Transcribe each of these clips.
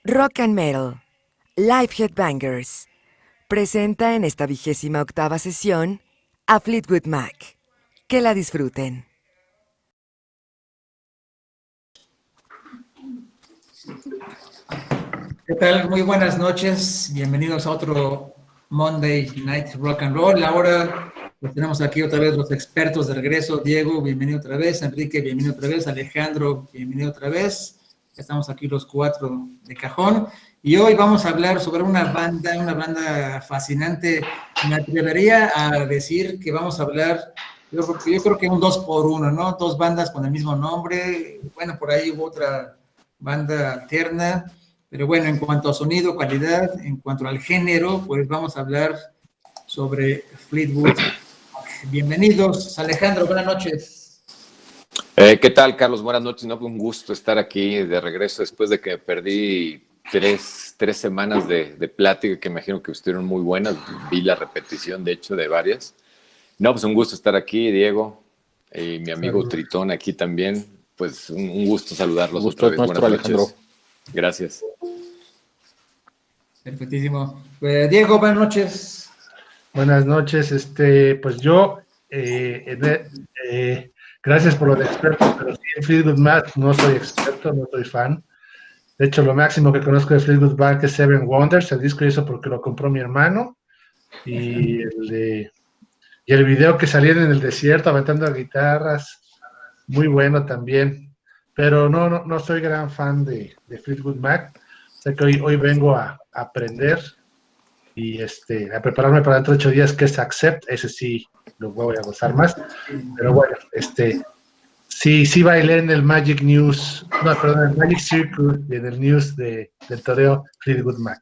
Rock and Metal, Live Headbangers, presenta en esta 28ª sesión a Fleetwood Mac. Que la disfruten. ¿Qué tal? Muy buenas noches. Bienvenidos a otro Monday Night Rock and Roll. Ahora pues tenemos aquí otra vez los expertos de regreso. Diego, bienvenido otra vez. Enrique, bienvenido otra vez. Alejandro, bienvenido otra vez. Estamos aquí los cuatro de cajón. Y hoy vamos a hablar sobre una banda fascinante. Me atrevería a decir que vamos a hablar, yo creo que un 2x1, ¿no? Dos bandas con el mismo nombre. Bueno, por ahí hubo otra banda alterna. Pero bueno, en cuanto a sonido, calidad, en cuanto al género, pues vamos a hablar sobre Fleetwood. Bienvenidos, Alejandro, buenas noches. ¿Qué tal, Carlos? Buenas noches. No, fue un gusto estar aquí de regreso después de que perdí tres semanas de plática que imagino que estuvieron muy buenas. Vi la repetición, de hecho, de varias. No, pues un gusto estar aquí, Diego, y mi amigo Saludos. Tritón aquí también. Pues un gusto saludarlos Un gusto otra vez. nuestro, Buenas Alejandro. noches. Gracias. Perfectísimo. Diego, buenas noches. Buenas noches. Pues yo, gracias por lo de experto, pero sí, en Fleetwood Mac no soy experto, no soy fan. De hecho, lo máximo que conozco de Fleetwood Mac es Seven Wonders, el disco hizo porque lo compró mi hermano, y el video que salían en el desierto aventando guitarras, muy bueno también. Pero no soy gran fan de Fleetwood Mac. Sé que hoy vengo a aprender y a prepararme para dentro de 8 días, que es Accept. Ese sí lo voy a gozar más, pero bueno, sí bailé en el Magic News, no, perdón, en el Magic Circle y en el News del toreo Fleetwood Mac.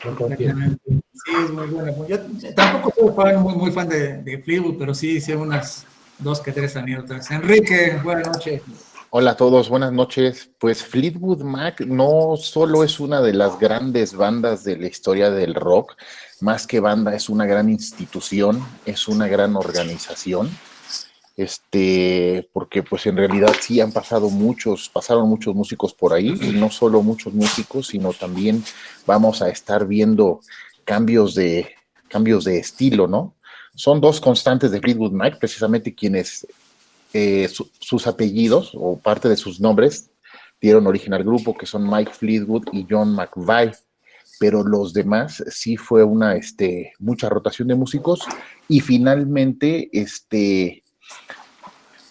Lo confieso. Sí, es muy bueno. Yo tampoco soy muy fan de Fleetwood, pero sí hice unas 2 que 3 anécdotas. Enrique, buenas noches. Hola a todos, buenas noches. Pues Fleetwood Mac no solo es una de las grandes bandas de la historia del rock, más que banda es una gran institución, es una gran organización, porque pues en realidad sí pasaron muchos músicos por ahí, y no solo muchos músicos, sino también vamos a estar viendo cambios de estilo, ¿no? Son dos constantes de Fleetwood Mac, precisamente quienes sus apellidos o parte de sus nombres dieron origen al grupo, que son Mike Fleetwood y John McVie, pero los demás sí fue mucha rotación de músicos, y finalmente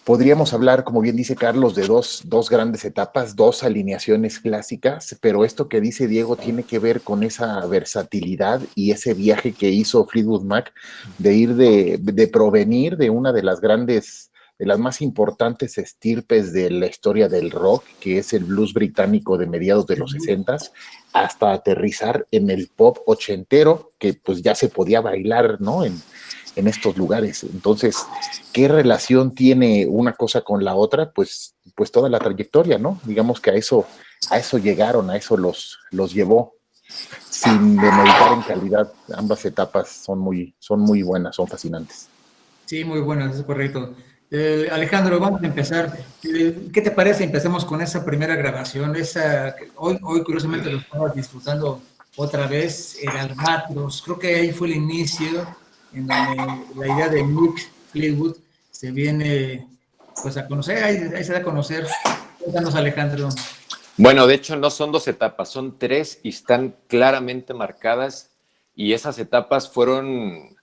podríamos hablar, como bien dice Carlos, de dos grandes etapas, dos alineaciones clásicas, pero esto que dice Diego tiene que ver con esa versatilidad y ese viaje que hizo Fleetwood Mac de ir de provenir de una de las grandes, de las más importantes estirpes de la historia del rock, que es el blues británico de mediados de los 60s, hasta aterrizar en el pop ochentero, que pues ya se podía bailar, ¿no? En estos lugares. Entonces, ¿qué relación tiene una cosa con la otra? Pues toda la trayectoria, ¿no? Digamos que a eso llegaron, a eso los llevó, sin demeritar en calidad. Ambas etapas son muy buenas, son fascinantes. Sí, muy buenas, es correcto. Alejandro, vamos a empezar. ¿Qué te parece? Empecemos con esa primera grabación. Hoy curiosamente lo estaba disfrutando otra vez, el Albatros. Creo que ahí fue el inicio en donde la idea de Mick Fleetwood se viene pues a conocer, ahí se da a conocer. Cuéntanos, Alejandro. Bueno, de hecho no son 2 etapas, son 3 y están claramente marcadas, y esas etapas fueron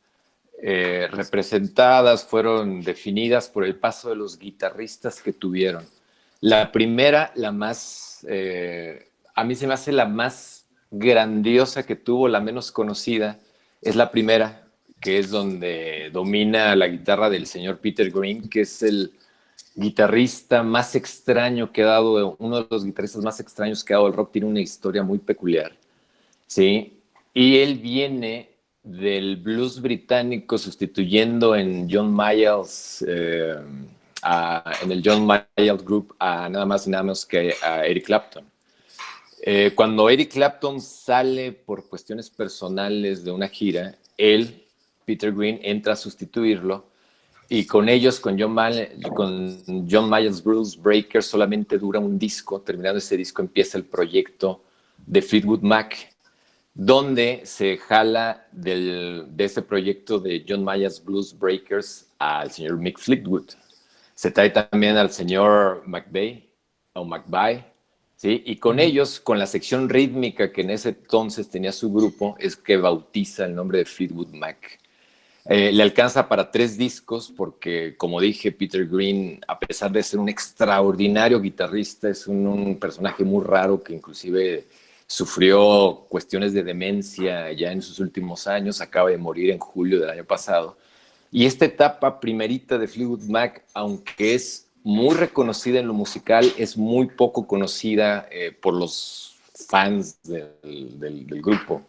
representadas, fueron definidas por el paso de los guitarristas que tuvieron. La primera, a mí se me hace la más grandiosa que tuvo, la menos conocida, es la primera, que es donde domina la guitarra del señor Peter Green, que es el guitarrista más extraño que ha dado, uno de los guitarristas más extraños que ha dado el rock. Tiene una historia muy peculiar, ¿sí? Y él viene del blues británico, sustituyendo en John Mayall's, en el John Mayall Group, a nada más y nada menos que a Eric Clapton. Cuando Eric Clapton sale por cuestiones personales de una gira, Peter Green, entra a sustituirlo, y con ellos, con John Mayall's Blues Breakers, solamente dura un disco. Terminando ese disco empieza el proyecto de Fleetwood Mac, donde se jala de este proyecto de John Mayall's Blues Breakers al señor Mick Fleetwood. Se trae también al señor McVie, ¿sí? Y con ellos, con la sección rítmica que en ese entonces tenía su grupo, es que bautiza el nombre de Fleetwood Mac. Le alcanza para 3 discos porque, como dije, Peter Green, a pesar de ser un extraordinario guitarrista, es un personaje muy raro que inclusive sufrió cuestiones de demencia ya en sus últimos años, acaba de morir en julio del año pasado. Y esta etapa primerita de Fleetwood Mac, aunque es muy reconocida en lo musical, es muy poco conocida por los fans del grupo,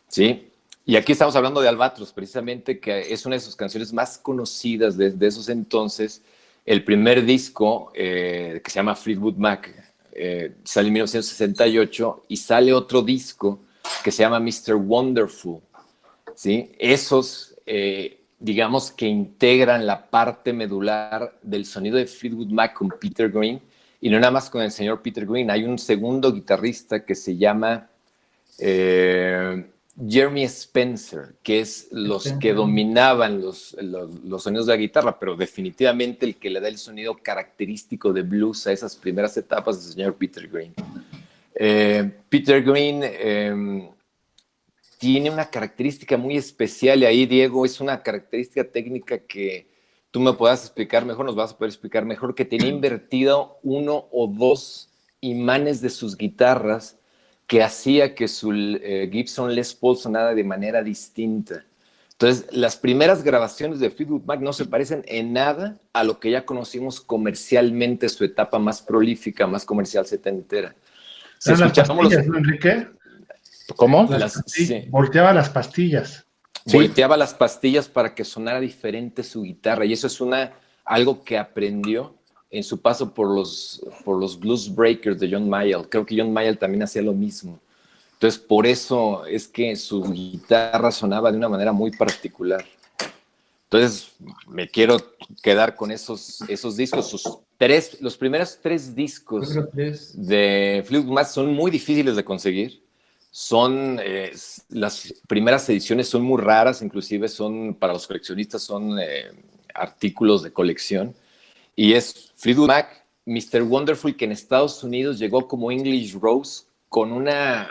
¿sí? Y aquí estamos hablando de Albatros, precisamente, que es una de sus canciones más conocidas de esos entonces. El primer disco, que se llama Fleetwood Mac, sale en 1968, y sale otro disco que se llama Mr. Wonderful, ¿sí? Esos, digamos que integran la parte medular del sonido de Fleetwood Mac con Peter Green, y no nada más con el señor Peter Green. Hay un segundo guitarrista que se llama Jeremy Spencer, que es los que dominaban los sonidos de la guitarra, pero definitivamente el que le da el sonido característico de blues a esas primeras etapas es el señor Peter Green. Peter Green tiene una característica muy especial, y ahí, Diego, es una característica técnica que tú me puedas explicar mejor, nos vas a poder explicar mejor, que tenía invertido 1 o 2 imanes de sus guitarras que hacía que su Gibson Les Paul sonara de manera distinta. Entonces, las primeras grabaciones de Fleetwood Mac no se parecen en nada a lo que ya conocimos comercialmente, su etapa más prolífica, más comercial setentera. Si las pastillas, ¿no, Enrique? ¿Cómo? Sí. Volteaba las pastillas. Volteaba las pastillas para que sonara diferente su guitarra, y eso es algo que aprendió en su paso por los Blues Breakers de John Mayall. Creo que John Mayall también hacía lo mismo. Entonces, por eso es que su guitarra sonaba de una manera muy particular. Entonces, me quiero quedar con esos discos. Los primeros 3 discos de Fleetwood Mac son muy difíciles de conseguir. Las primeras ediciones son muy raras, inclusive para los coleccionistas son artículos de colección. Y es Fleetwood Mac, Mr. Wonderful, que en Estados Unidos llegó como English Rose con una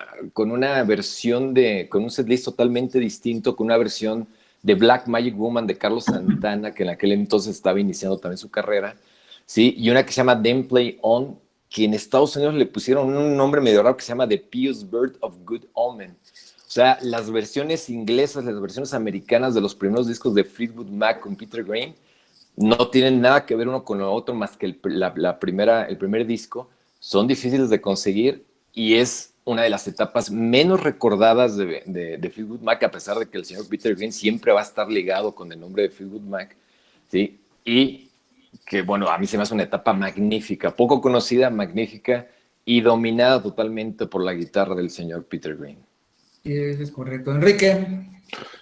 versión con un setlist totalmente distinto, con una versión de Black Magic Woman de Carlos Santana, que en aquel entonces estaba iniciando también su carrera, ¿sí? Y una que se llama Then Play On, que en Estados Unidos le pusieron un nombre medio raro que se llama The Pious Bird of Good Omen. O sea, las versiones inglesas, las versiones americanas de los primeros discos de Fleetwood Mac con Peter Green no tienen nada que ver uno con lo otro más que el primer disco. Son difíciles de conseguir y es una de las etapas menos recordadas de Fleetwood Mac, a pesar de que el señor Peter Green siempre va a estar ligado con el nombre de Fleetwood Mac, ¿sí? Y que, bueno, a mí se me hace una etapa magnífica, poco conocida, magnífica, y dominada totalmente por la guitarra del señor Peter Green. Eso es correcto. Enrique.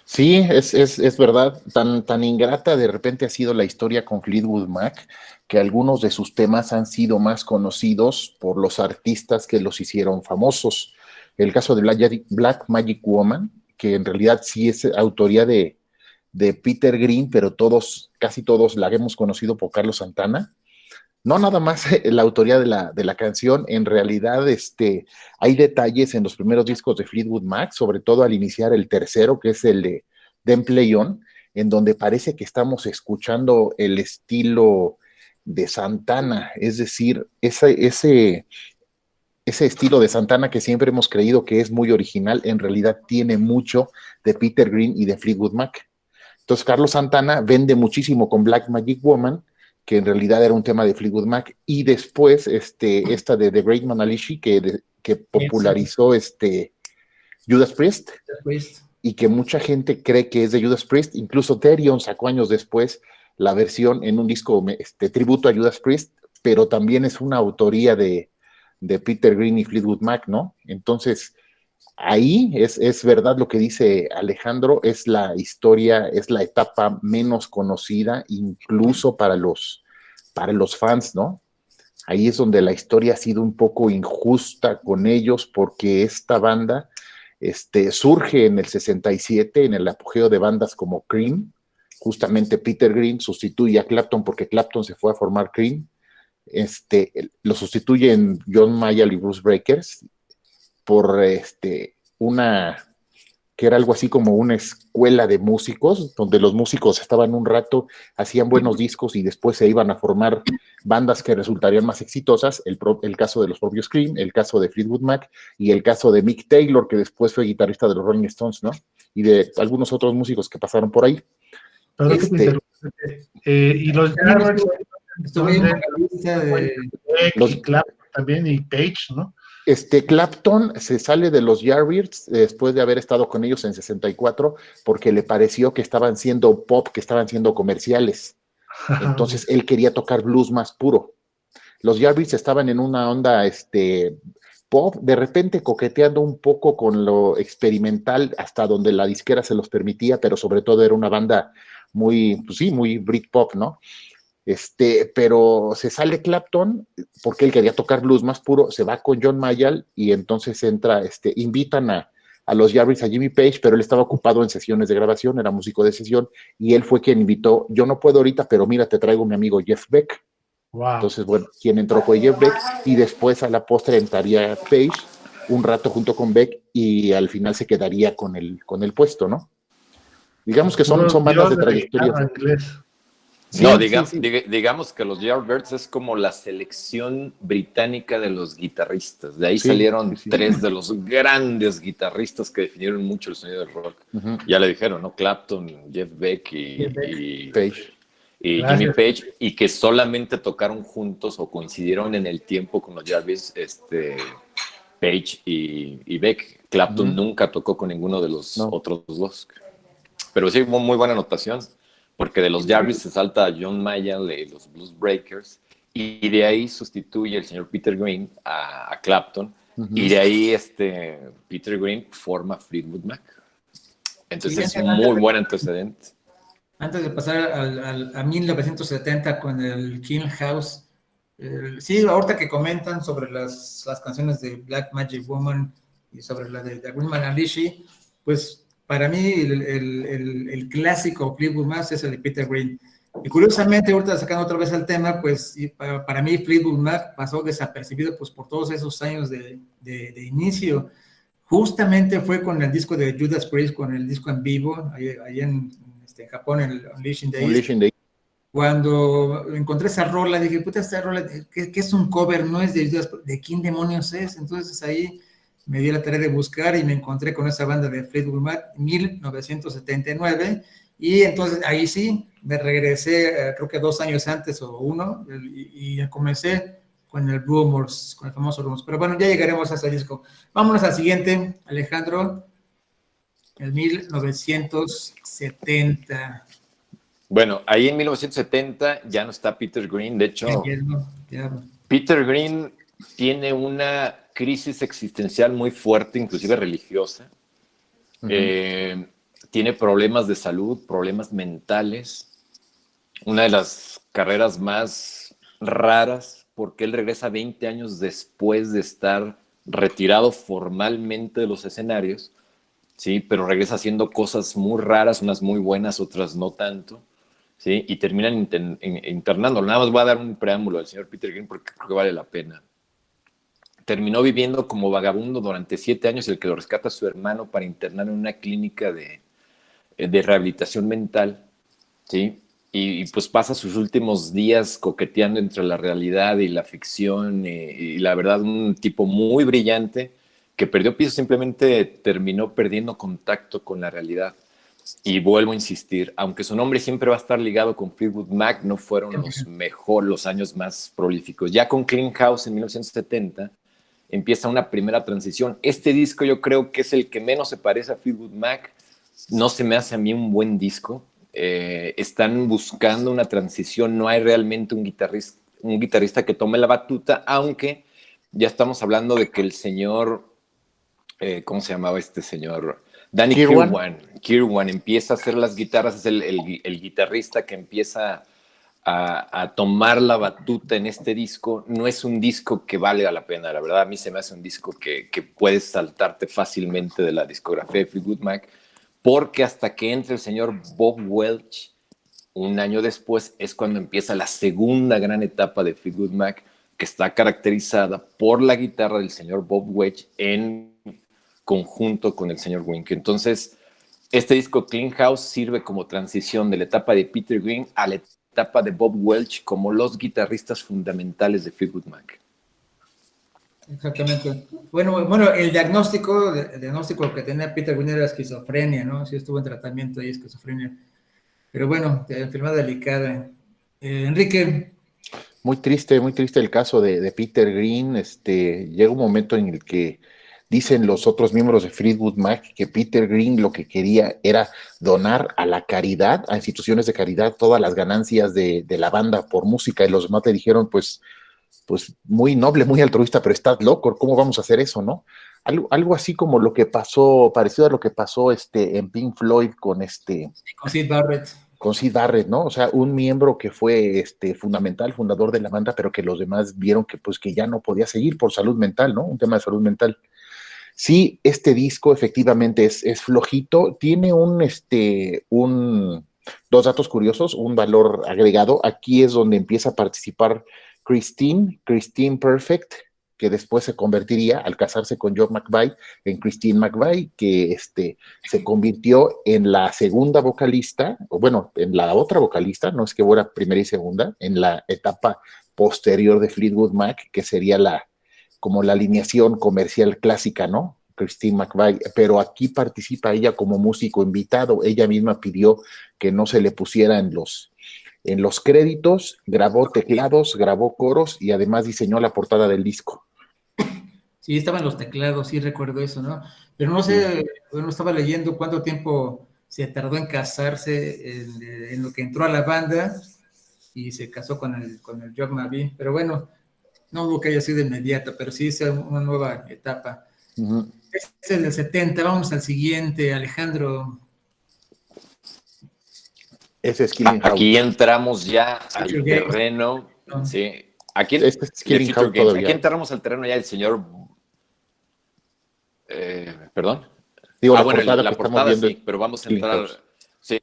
Sí, es verdad, tan ingrata de repente ha sido la historia con Fleetwood Mac, que algunos de sus temas han sido más conocidos por los artistas que los hicieron famosos. El caso de Black Magic Woman, que en realidad sí es autoría de Peter Green, pero casi todos la hemos conocido por Carlos Santana. No nada más la autoría de la canción, en realidad hay detalles en los primeros discos de Fleetwood Mac, sobre todo al iniciar el tercero, que es el de Then Play On, en donde parece que estamos escuchando el estilo de Santana, es decir, ese estilo de Santana que siempre hemos creído que es muy original, en realidad tiene mucho de Peter Green y de Fleetwood Mac. Entonces Carlos Santana vende muchísimo con Black Magic Woman, que en realidad era un tema de Fleetwood Mac, y después esta de The Great Manalishi, que popularizó Judas Priest, y que mucha gente cree que es de Judas Priest. Incluso Therion sacó años después la versión en un disco tributo a Judas Priest, pero también es una autoría de Peter Green y Fleetwood Mac, ¿no? Entonces, ahí es verdad lo que dice Alejandro, es la historia, es la etapa menos conocida, incluso para los fans, ¿no? Ahí es donde la historia ha sido un poco injusta con ellos porque esta banda surge en el 67 en el apogeo de bandas como Cream. Justamente Peter Green sustituye a Clapton porque Clapton se fue a formar Cream. Lo sustituyen John Mayall y Bruce Breakers por una que era algo así como una escuela de músicos, donde los músicos estaban un rato, hacían buenos discos y después se iban a formar bandas que resultarían más exitosas, el caso de los propios Cream, el caso de Fleetwood Mac y el caso de Mick Taylor, que después fue guitarrista de los Rolling Stones, ¿no? Y de algunos otros músicos que pasaron por ahí. Perdón que te interrumpa. Y los Jarvis Estuve son en de la lista de... Beck y Clapton también, y Page, ¿no? Clapton se sale de los Yardbirds después de haber estado con ellos en 64 porque le pareció que estaban siendo pop, que estaban siendo comerciales. Entonces él quería tocar blues más puro. Los Yardbirds estaban en una onda pop, de repente coqueteando un poco con lo experimental hasta donde la disquera se los permitía, pero sobre todo era una banda muy, pues sí, muy Britpop, ¿no? Pero se sale Clapton porque él quería tocar blues más puro, se va con John Mayall y entonces invitan a los Jarvis a Jimmy Page, pero él estaba ocupado en sesiones de grabación, era músico de sesión, y él fue quien invitó, yo no puedo ahorita, pero mira, te traigo a mi amigo Jeff Beck. Wow. Entonces, bueno, quien entró fue Jeff Beck, y después a la postre entraría Page un rato junto con Beck, y al final se quedaría con el puesto, ¿no? Digamos que son bandas de trayectoria. Sí, no, digamos que los Yardbirds es como la selección británica de los guitarristas. De ahí salieron tres de los grandes guitarristas que definieron mucho el sonido del rock. Ya le dijeron, ¿no? Clapton, Jeff Beck y Page. Y Jimmy Page, y que solamente tocaron juntos o coincidieron en el tiempo con los Yardbirds, Page y Beck. Clapton nunca tocó con ninguno de los otros dos. Pero sí, muy buena anotación. Porque de los Jarvis se salta a John Mayall y los Blues Breakers, y de ahí sustituye el señor Peter Green a Clapton, y de ahí Peter Green forma Fleetwood Mac. Entonces es un muy buen antecedente. Antes de pasar a 1970 con el King House, sí, ahorita que comentan sobre las canciones de Black Magic Woman y sobre la de Woman Alicia, pues para mí el clásico Fleetwood Mac es el de Peter Green. Y curiosamente, ahorita sacando otra vez el tema, pues para mí Fleetwood Mac pasó desapercibido pues por todos esos años de inicio. Justamente fue con el disco de Judas Priest, con el disco en vivo, ahí en Japón, en el Unleashing Days. Cuando encontré esa rola, dije, puta, esta rola, ¿qué es un cover? No es de Judas Priest, ¿de quién demonios es? Entonces ahí me di la tarea de buscar y me encontré con esa banda de Fleetwood Mac, 1979, y entonces ahí sí, me regresé, creo que 2 años antes o uno, y comencé con el Rumors, con el famoso Rumors. Pero bueno, ya llegaremos a ese disco. Vámonos al siguiente, Alejandro, el 1970. Bueno, ahí en 1970 ya no está Peter Green, de hecho, Peter Green tiene una crisis existencial muy fuerte, inclusive religiosa. Tiene problemas de salud, problemas mentales. Una de las carreras más raras, porque él regresa 20 años después de estar retirado formalmente de los escenarios, ¿sí? Pero regresa haciendo cosas muy raras, unas muy buenas, otras no tanto, ¿sí? Y terminan internando. Nada más voy a dar un preámbulo al señor Peter Green porque creo que vale la pena. Terminó viviendo como vagabundo durante 7 años, el que lo rescata a su hermano para internar en una clínica de rehabilitación mental, ¿sí? Y pues pasa sus últimos días coqueteando entre la realidad y la ficción, y la verdad, un tipo muy brillante que perdió piso, simplemente terminó perdiendo contacto con la realidad. Y vuelvo a insistir, aunque su nombre siempre va a estar ligado con Fleetwood Mac, no fueron los años más prolíficos. Ya con Clean House en 1970 empieza una primera transición. Este disco yo creo que es el que menos se parece a Fleetwood Mac. No se me hace a mí un buen disco. Están buscando una transición. No hay realmente un guitarrista que tome la batuta, aunque ya estamos hablando de que el señor, ¿cómo se llamaba este señor? Danny Kirwan empieza a hacer las guitarras, es el guitarrista que empieza a tomar la batuta en este disco, no es un disco que valga la pena, la verdad. A mí se me hace un disco que puedes saltarte fácilmente de la discografía de Fleetwood Mac, porque hasta que entre el señor Bob Welch, un año después, es cuando empieza la segunda gran etapa de Fleetwood Mac, que está caracterizada por la guitarra del señor Bob Welch en conjunto con el señor Wink. Entonces, este disco Clean House sirve como transición de la etapa de Peter Green a la etapa de Bob Welch como los guitarristas fundamentales de Fleetwood Mac. Exactamente. Bueno, el diagnóstico que tenía Peter Green era esquizofrenia, ¿no? Sí estuvo en tratamiento de esquizofrenia. Pero bueno, enfermedad delicada. Enrique. Muy triste el caso de Peter Green. Llega un momento en el que dicen los otros miembros de Fleetwood Mac que Peter Green lo que quería era donar a la caridad, a instituciones de caridad, todas las ganancias de la banda por música, y los demás le dijeron, pues muy noble, muy altruista, pero estás loco, ¿cómo vamos a hacer eso, no? Algo así como lo que pasó, parecido a lo que pasó en Pink Floyd con Sid Barrett. Con Sid Barrett, ¿no? O sea, un miembro que fue fundamental, fundador de la banda, pero que los demás vieron que ya no podía seguir por salud mental, ¿no? Un tema de salud mental. Sí, este disco efectivamente es flojito, tiene dos datos curiosos, un valor agregado. Aquí es donde empieza a participar Christine Perfect, que después se convertiría, al casarse con John McVie, en Christine McVie, que se convirtió en la segunda vocalista, o bueno, en la otra vocalista, no es que fuera primera y segunda, en la etapa posterior de Fleetwood Mac, que sería como la alineación comercial clásica, ¿no? Christine McVie, pero aquí participa ella como músico invitado. Ella misma pidió que no se le pusiera en los créditos, grabó teclados, grabó coros y además diseñó la portada del disco. Sí, estaban los teclados, sí recuerdo eso, ¿no? Pero no sé, bueno, estaba leyendo cuánto tiempo se tardó en casarse en lo que entró a la banda y se casó con el John McVie, pero bueno, no dudo que haya sido inmediato, pero sí es una nueva etapa. Uh-huh. Este es el del 70, vamos al siguiente, Alejandro. Ese es Killing House. Aquí entramos ya al terreno, sí. Aquí, este es Killing House todavía. Aquí entramos al terreno ya del señor... ¿Perdón? Digo, la portada sí, pero vamos a entrar... Sí,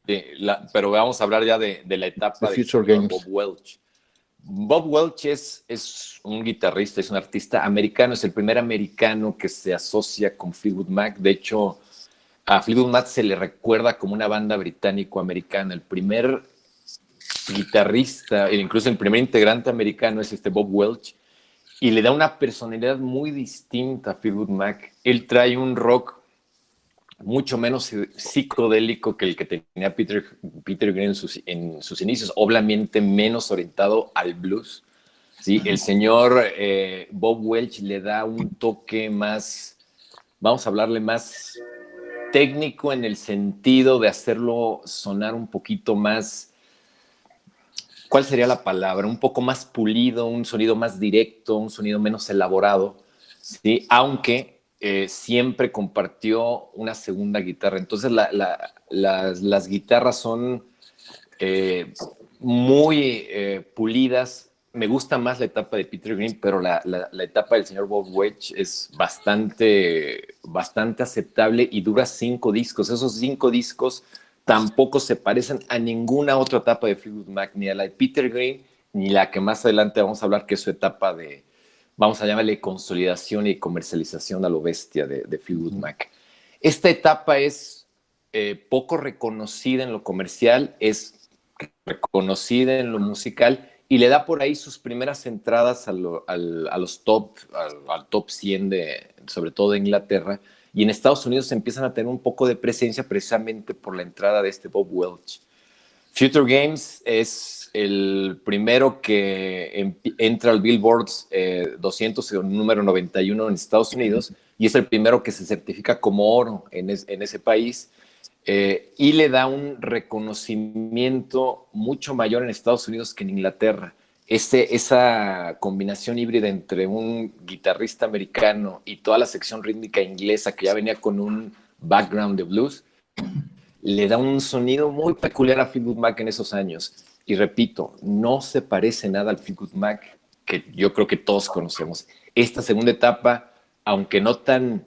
pero vamos a hablar ya de la etapa de Bob Welch. Bob Welch es un guitarrista, es un artista americano, es el primer americano que se asocia con Fleetwood Mac. De hecho, a Fleetwood Mac se le recuerda como una banda británico-americana. El primer guitarrista, incluso el primer integrante americano es Bob Welch, y le da una personalidad muy distinta a Fleetwood Mac. Él trae un rock mucho menos psicodélico que el que tenía Peter Green en sus inicios, obviamente menos orientado al blues. ¿Sí? El señor Bob Welch le da un toque más, vamos a hablarle más técnico en el sentido de hacerlo sonar un poquito más, ¿cuál sería la palabra? Un poco más pulido, un sonido más directo, un sonido menos elaborado, ¿sí? Aunque siempre compartió una segunda guitarra. Entonces las guitarras son muy pulidas. Me gusta más la etapa de Peter Green, pero la etapa del señor Bob Welch es bastante aceptable y dura 5 discos. Esos 5 discos tampoco se parecen a ninguna otra etapa de Fleetwood Mac, ni a la de Peter Green, ni la que más adelante vamos a hablar, que es su etapa de, vamos a llamarle consolidación y comercialización a lo bestia de Fleetwood Mac. Esta etapa es poco reconocida en lo comercial, es reconocida en lo musical y le da por ahí sus primeras entradas al top 100, sobre todo de Inglaterra, y en Estados Unidos empiezan a tener un poco de presencia precisamente por la entrada de Bob Welch. Future Games es el primero que entra al Billboard 200, número 91 en Estados Unidos, y es el primero que se certifica como oro en ese país, y le da un reconocimiento mucho mayor en Estados Unidos que en Inglaterra. Esa combinación híbrida entre un guitarrista americano y toda la sección rítmica inglesa que ya venía con un background de blues, le da un sonido muy peculiar a Fleetwood Mac en esos años. Y repito, no se parece nada al Fleetwood Mac que yo creo que todos conocemos. Esta segunda etapa, aunque no tan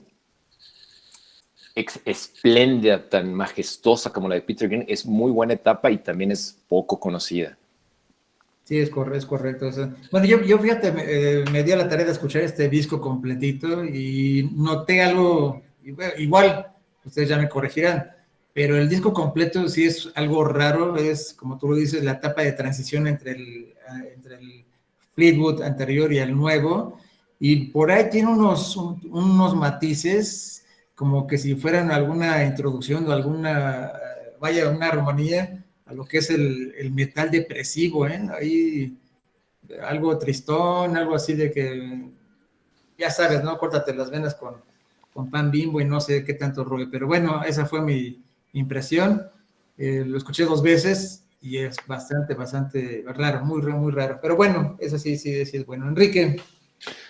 espléndida, tan majestuosa como la de Peter Green, es muy buena etapa y también es poco conocida. Sí, es correcto eso. Bueno, yo fíjate, me di a la tarea de escuchar este disco completito y noté algo, igual, ustedes ya me corregirán, pero el disco completo sí es algo raro, es como tú lo dices, la etapa de transición entre el Fleetwood anterior y el nuevo, y por ahí tiene unos matices, como que si fueran alguna introducción o alguna, vaya, una armonía a lo que es el metal depresivo, ¿eh? Ahí algo tristón, algo así de que, ya sabes, ¿no? Córtate las venas con pan Bimbo y no sé qué tanto rollo, pero bueno, esa fue mi impresión. Lo escuché 2 veces y es bastante raro, muy raro, pero bueno, eso sí es bueno. Enrique.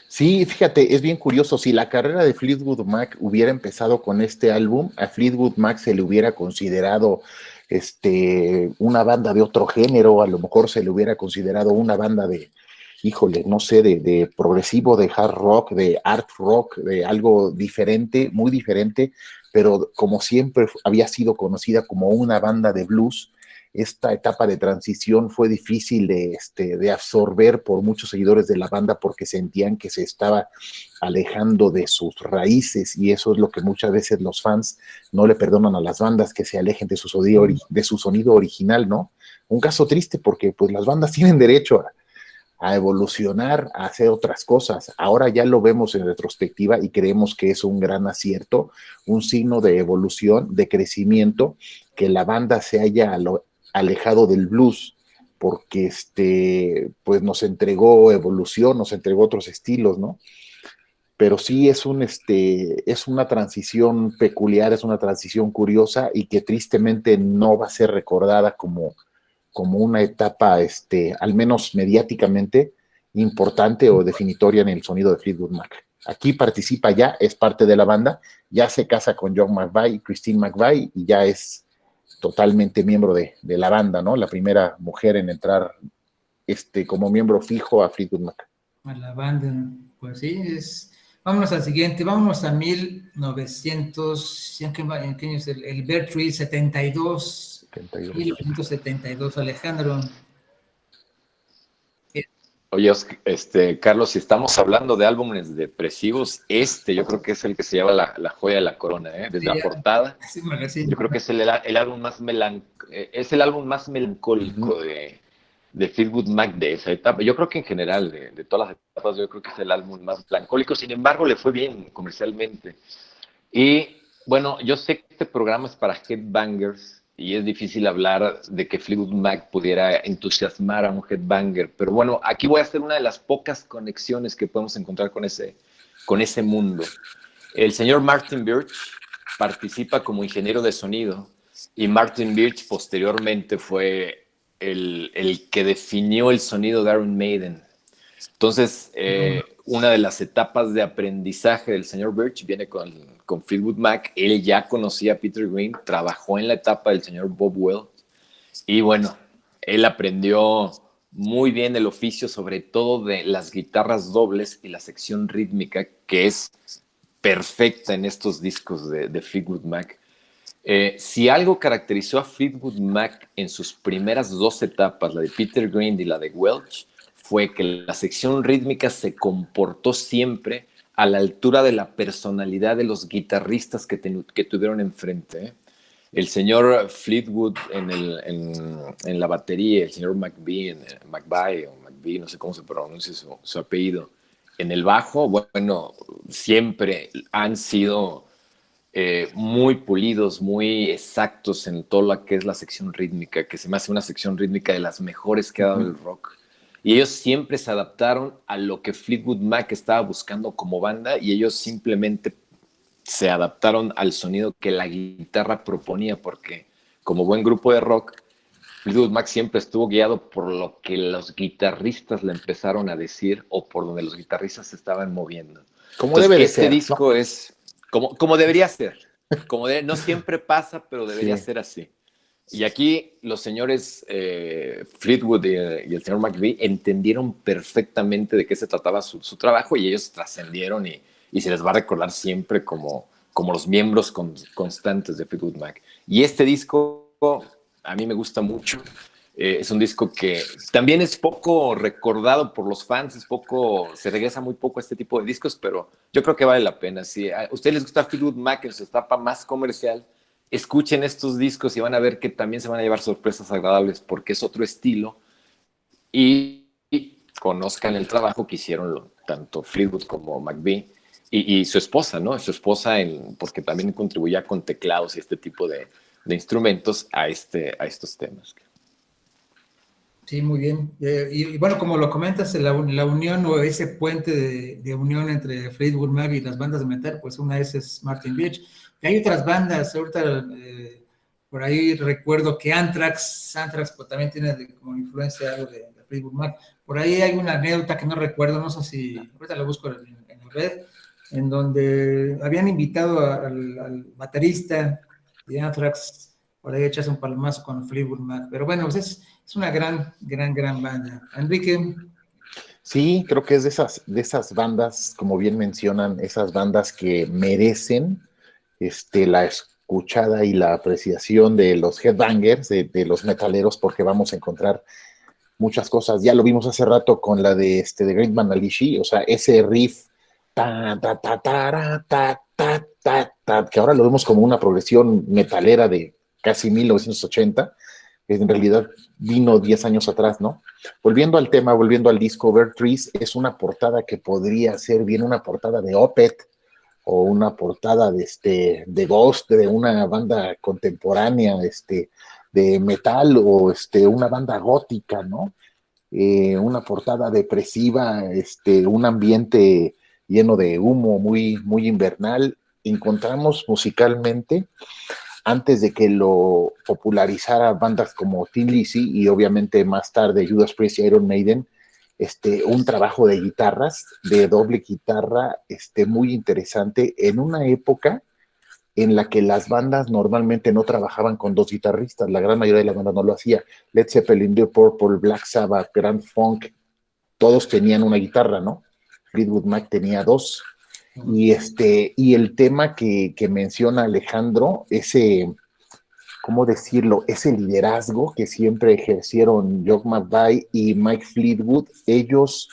Sí, fíjate, es bien curioso. Si la carrera de Fleetwood Mac hubiera empezado con este álbum, a Fleetwood Mac se le hubiera considerado una banda de otro género, a lo mejor se le hubiera considerado una banda de, híjole, no sé, de progresivo, de hard rock, de art rock, de algo diferente, muy diferente, pero como siempre había sido conocida como una banda de blues. Esta etapa de transición fue difícil de absorber por muchos seguidores de la banda porque sentían que se estaba alejando de sus raíces, y eso es lo que muchas veces los fans no le perdonan a las bandas, que se alejen de su sonido original, ¿no? Un caso triste porque pues las bandas tienen derecho a evolucionar, a hacer otras cosas. Ahora ya lo vemos en retrospectiva y creemos que es un gran acierto, un signo de evolución, de crecimiento, que la banda se haya alejado del blues, porque pues nos entregó evolución, nos entregó otros estilos, ¿no? Pero sí es una transición peculiar, es una transición curiosa y que tristemente no va a ser recordada como una etapa, al menos mediáticamente, importante o definitoria en el sonido de Fleetwood Mac. Aquí participa ya, es parte de la banda, ya se casa con John McVie y Christine McVie y ya es totalmente miembro de la banda, ¿no? La primera mujer en entrar como miembro fijo a Fleetwood Mac. A la banda, pues sí, Vámonos al siguiente, vámonos a 1900, ¿en qué año es el Bertree 72? 72. 1972, Alejandro. Oye, Carlos, si estamos hablando de álbumes depresivos, yo creo que es el que se lleva la joya de la corona, ¿eh? Desde la portada, Sí, yo creo que es el álbum es el álbum más melancólico de Fleetwood Mac de esa etapa. Yo creo que en general, de todas las etapas, yo creo que es el álbum más melancólico. Sin embargo, le fue bien comercialmente. Y bueno, yo sé que este programa es para headbangers y es difícil hablar de que Fleetwood Mac pudiera entusiasmar a un headbanger, pero bueno, aquí voy a hacer una de las pocas conexiones que podemos encontrar con ese mundo. El señor Martin Birch participa como ingeniero de sonido y Martin Birch posteriormente fue el que definió el sonido de Iron Maiden. Entonces, una de las etapas de aprendizaje del señor Birch viene con Fleetwood Mac. Él ya conocía a Peter Green, trabajó en la etapa del señor Bob Wells y bueno, él aprendió muy bien el oficio, sobre todo de las guitarras dobles y la sección rítmica, que es perfecta en estos discos de Fleetwood Mac. Si algo caracterizó a Fleetwood Mac en sus primeras 2 etapas, la de Peter Green y la de Welch, fue que la sección rítmica se comportó siempre a la altura de la personalidad de los guitarristas que tuvieron enfrente. El señor Fleetwood en la batería, el señor McVie, no sé cómo se pronuncia su apellido, en el bajo, bueno, siempre han sido muy pulidos, muy exactos en todo lo que es la sección rítmica, que se me hace una sección rítmica de las mejores que ha dado el rock. Y ellos siempre se adaptaron a lo que Fleetwood Mac estaba buscando como banda y ellos simplemente se adaptaron al sonido que la guitarra proponía, porque como buen grupo de rock, Fleetwood Mac siempre estuvo guiado por lo que los guitarristas le empezaron a decir o por donde los guitarristas se estaban moviendo. Como debe de ser, disco, ¿no? Es como debería ser. No siempre pasa, pero debería Sí. ser así. Y aquí los señores Fleetwood y el señor McVie entendieron perfectamente de qué se trataba su trabajo y ellos trascendieron y se les va a recordar siempre como los miembros constantes de Fleetwood Mac. Y este disco a mí me gusta mucho. Es un disco que también es poco recordado por los fans, se regresa muy poco a este tipo de discos, pero yo creo que vale la pena. Si a ustedes les gusta Fleetwood Mac en su etapa más comercial, escuchen estos discos y van a ver que también se van a llevar sorpresas agradables porque es otro estilo y conozcan el trabajo que hicieron tanto Fleetwood como McVie y su esposa, ¿no? Su esposa, porque también contribuía con teclados y este tipo de instrumentos a estos temas. Sí, muy bien. Y bueno, como lo comentas, la unión o ese puente de unión entre Fleetwood Mac y las bandas de metal, pues una es Martin Birch. Y hay otras bandas, ahorita por ahí recuerdo que Anthrax pues, también tiene como influencia algo de Fleetwood Mac. Por ahí hay una anécdota que no recuerdo, no sé si, ahorita la busco en la red, en donde habían invitado al baterista de Anthrax por ahí echarse un palomazo con Fleetwood Mac. Pero bueno, pues es una gran banda. Enrique. Sí, creo que es de esas bandas, como bien mencionan, esas bandas que merecen la escuchada y la apreciación de los headbangers, de los metaleros, porque vamos a encontrar muchas cosas. Ya lo vimos hace rato con la de Great Manalishi, o sea, ese riff ta, ta, ta, ta, ta, ta, ta, ta, que ahora lo vemos como una progresión metalera de casi 1980, que en realidad vino 10 años atrás, ¿no? Volviendo al tema, volviendo al disco, Bird Trees es una portada que podría ser bien una portada de Opeth o una portada de Ghost, de una banda contemporánea, de metal o una banda gótica, ¿no? Una portada depresiva, un ambiente lleno de humo muy, muy invernal. Encontramos musicalmente, antes de que lo popularizara bandas como Thin Lizzy y obviamente más tarde Judas Priest y Iron Maiden, un trabajo de guitarras, de doble guitarra, muy interesante en una época en la que las bandas normalmente no trabajaban con dos guitarristas, la gran mayoría de las bandas no lo hacía. Led Zeppelin, Deep Purple, Black Sabbath, Grand Funk, todos tenían una guitarra, ¿no? Fleetwood Mac tenía dos. Y el tema que menciona Alejandro, ¿cómo decirlo? Ese liderazgo que siempre ejercieron Jock McVie y Mike Fleetwood, ellos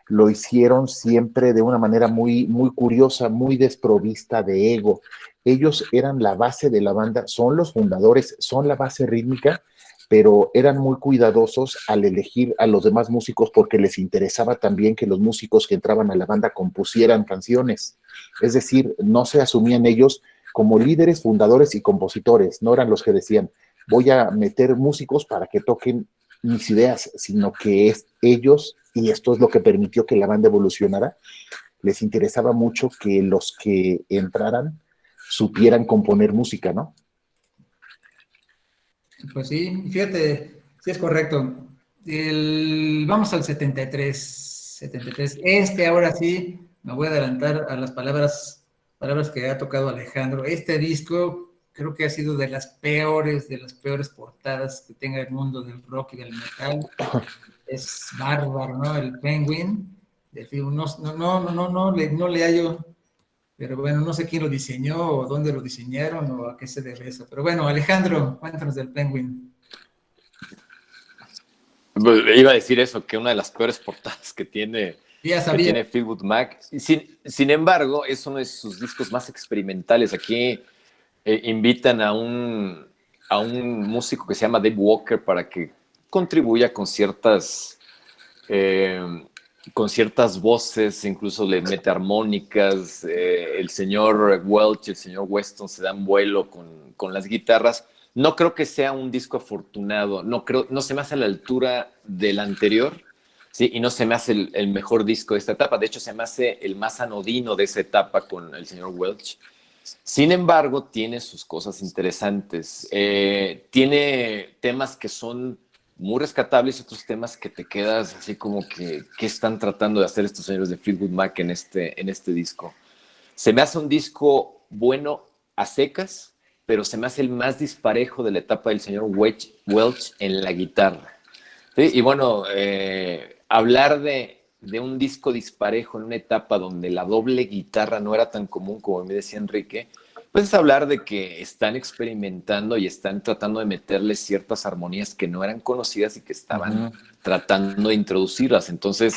lo hicieron siempre de una manera muy, muy curiosa, muy desprovista de ego. Ellos eran la base de la banda, son los fundadores, son la base rítmica, pero eran muy cuidadosos al elegir a los demás músicos porque les interesaba también que los músicos que entraban a la banda compusieran canciones. Es decir, no se asumían ellos como líderes, fundadores y compositores. No eran los que decían, voy a meter músicos para que toquen mis ideas, sino que es ellos, y esto es lo que permitió que la banda evolucionara, les interesaba mucho que los que entraran supieran componer música, ¿no? Pues sí, fíjate, sí es correcto. Vamos al 73. Ahora sí, me voy a adelantar a las palabras que ha tocado Alejandro. Este disco creo que ha sido de las peores portadas que tenga el mundo del rock y del metal. Es bárbaro, ¿no? El Penguin. No le hallo, pero bueno, no sé quién lo diseñó o dónde lo diseñaron o a qué se debe eso. Pero bueno, Alejandro, cuéntanos del Penguin. Iba a decir eso, que una de las peores portadas que tiene Fleetwood Mac. Sin embargo, es uno de sus discos más experimentales. Aquí invitan a un músico que se llama Dave Walker para que contribuya con ciertas voces, incluso le mete armónicas. El señor Welch, el señor Weston se dan vuelo con las guitarras. No creo que sea un disco afortunado, no se me hace a la altura del anterior, ¿sí? Y no se me hace el mejor disco de esta etapa. De hecho, se me hace el más anodino de esa etapa con el señor Welch. Sin embargo, tiene sus cosas interesantes. Tiene temas que son muy rescatables y otros temas que te quedas así como que ¿qué están tratando de hacer estos señores de Fleetwood Mac en este disco? Se me hace un disco bueno a secas, pero se me hace el más disparejo de la etapa del señor Welch en la guitarra. ¿Sí? Y bueno, hablar de un disco disparejo en una etapa donde la doble guitarra no era tan común como me decía Enrique, pues es hablar de que están experimentando y están tratando de meterle ciertas armonías que no eran conocidas y que estaban tratando de introducirlas. Entonces,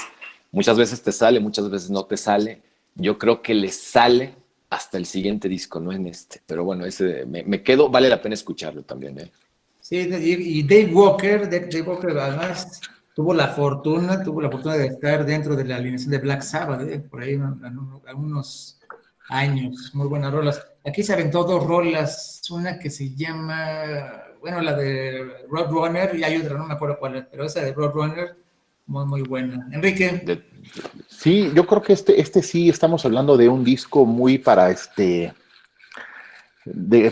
muchas veces te sale, muchas veces no te sale. Yo creo que les sale hasta el siguiente disco, no en este. Pero bueno, ese me quedo, vale la pena escucharlo también, ¿eh? Sí, y Dave Walker además tuvo la fortuna de estar dentro de la alineación de Black Sabbath, por ahí algunos años, muy buenas rolas. Aquí se aventó dos rolas, una que se llama, bueno, la de Roadrunner, y hay otra, no me acuerdo cuál es, pero esa de Roadrunner, muy, muy buena. Enrique. Sí, yo creo que este sí estamos hablando de un disco muy para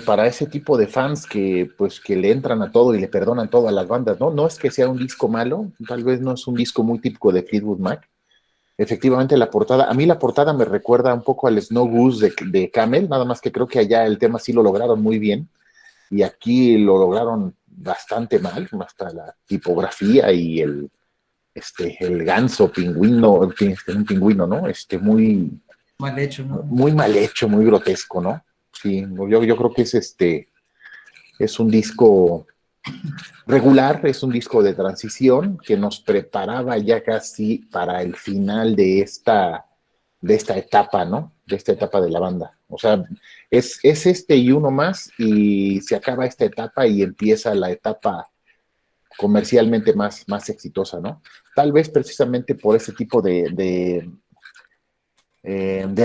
para ese tipo de fans que pues que le entran a todo y le perdonan todo a las bandas, ¿no? No es que sea un disco malo, tal vez no es un disco muy típico de Fleetwood Mac. Efectivamente, a mí la portada me recuerda un poco al Snow Goose de Camel, nada más que creo que allá el tema sí lo lograron muy bien y aquí lo lograron bastante mal, hasta la tipografía y el ganso pingüino, un pingüino, ¿no? Mal hecho, ¿no? Muy mal hecho, muy grotesco, ¿no? Sí, yo creo que es un disco regular, es un disco de transición que nos preparaba ya casi para el final de esta etapa, ¿no? De esta etapa de la banda. O sea, es este y uno más y se acaba esta etapa y empieza la etapa comercialmente más exitosa, ¿no? Tal vez precisamente por ese tipo de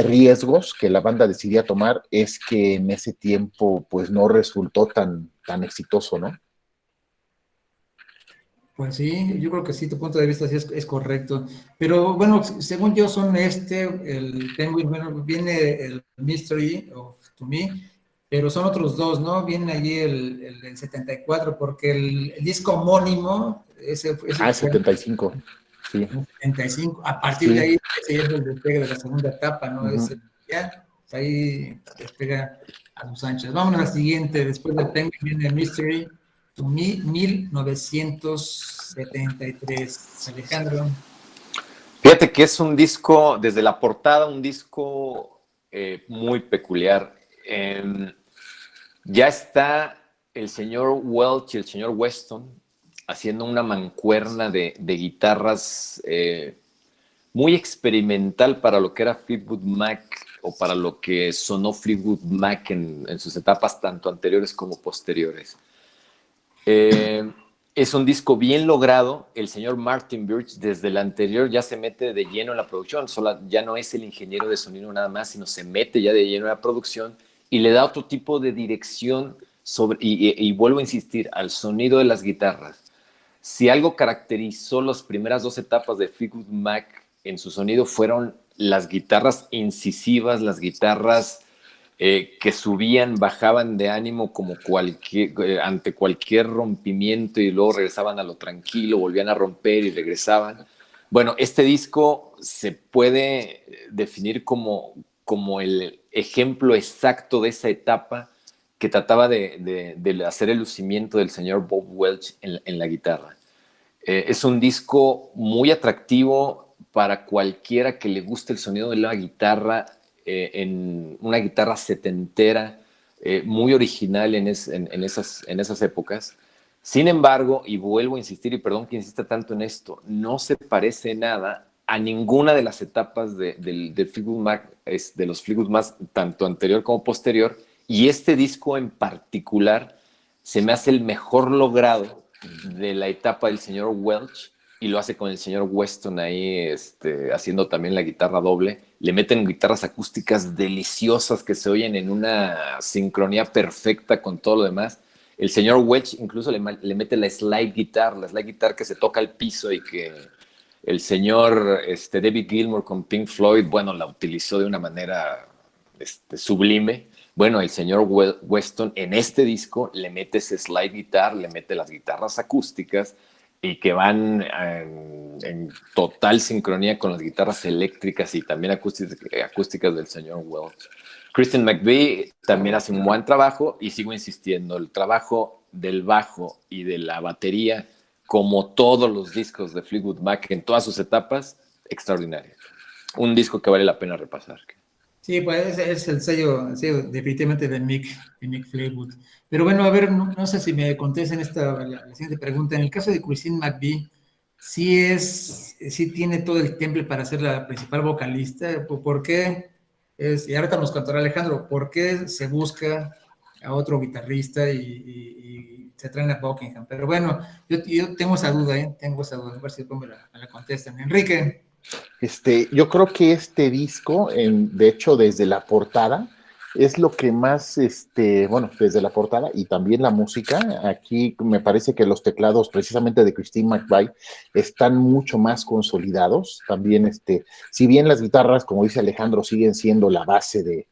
riesgos que la banda decidía tomar es que en ese tiempo pues no resultó tan exitoso, ¿no? Pues sí, yo creo que sí, tu punto de vista sí es correcto. Pero bueno, según yo son el Penguin, bueno, viene el Mystery of To Me, pero son otros dos, ¿no? Viene allí el del 74, porque el disco homónimo, ese fue 75, sí. en 75, a partir de Sí. ahí, ese ya es el despegue de la segunda etapa, ¿no? Uh-huh. Ya, ahí despega a sus anchas. Vámonos a la siguiente, después del Penguin viene el Mystery. 1973. Alejandro. Fíjate que es un disco, desde la portada, un disco muy peculiar. Ya está el señor Welch y el señor Weston haciendo una mancuerna de guitarras muy experimental para lo que era Fleetwood Mac o para lo que sonó Fleetwood Mac en sus etapas tanto anteriores como posteriores. Es un disco bien logrado. El señor Martin Birch desde el anterior ya se mete de lleno en la producción. Ya no es el ingeniero de sonido nada más, sino se mete ya de lleno en la producción y le da otro tipo de dirección y vuelvo a insistir, al sonido de las guitarras. Si algo caracterizó las primeras dos etapas de Fleetwood Mac en su sonido fueron las guitarras incisivas, las guitarras que subían, bajaban de ánimo como ante cualquier rompimiento y luego regresaban a lo tranquilo, volvían a romper y regresaban. Bueno, este disco se puede definir como el ejemplo exacto de esa etapa que trataba de hacer el lucimiento del señor Bob Welch en la guitarra. Es un disco muy atractivo para cualquiera que le guste el sonido de la guitarra, en una guitarra setentera, muy original en esas épocas. Sin embargo, y vuelvo a insistir, y perdón que insista tanto en esto, no se parece nada a ninguna de las etapas de Fleetwood Mac, de los Fleetwood Mac, tanto anterior como posterior, y este disco en particular se me hace el mejor logrado de la etapa del señor Welch, y lo hace con el señor Weston ahí haciendo también la guitarra doble. Le meten guitarras acústicas deliciosas que se oyen en una sincronía perfecta con todo lo demás. El señor Welch incluso le mete la slide guitar que se toca al piso y que el señor David Gilmour con Pink Floyd, bueno, la utilizó de una manera sublime. Bueno, el señor Weston en este disco le mete ese slide guitar, le mete las guitarras acústicas y que van en total sincronía con las guitarras eléctricas y también acústicas del señor Welch. Christian McVie también hace un buen trabajo y sigo insistiendo, el trabajo del bajo y de la batería, como todos los discos de Fleetwood Mac en todas sus etapas, extraordinario. Un disco que vale la pena repasar. Sí, pues es el sello definitivamente de Mick Fleetwood. Pero bueno, a ver, no sé si me contesten la siguiente pregunta. En el caso de Christine McVie, sí tiene todo el temple para ser la principal vocalista. ¿Por qué? Y ahorita nos contará Alejandro, ¿por qué se busca a otro guitarrista y se traen a Buckingham? Pero bueno, yo tengo esa duda, ¿eh? Tengo esa duda. A ver si después me la contestan. Enrique. Yo creo que este disco, de hecho, desde la portada, es lo que más, bueno, desde la portada y también la música, aquí me parece que los teclados precisamente de Christine McVie están mucho más consolidados. También, si bien las guitarras, como dice Alejandro, siguen siendo la base de,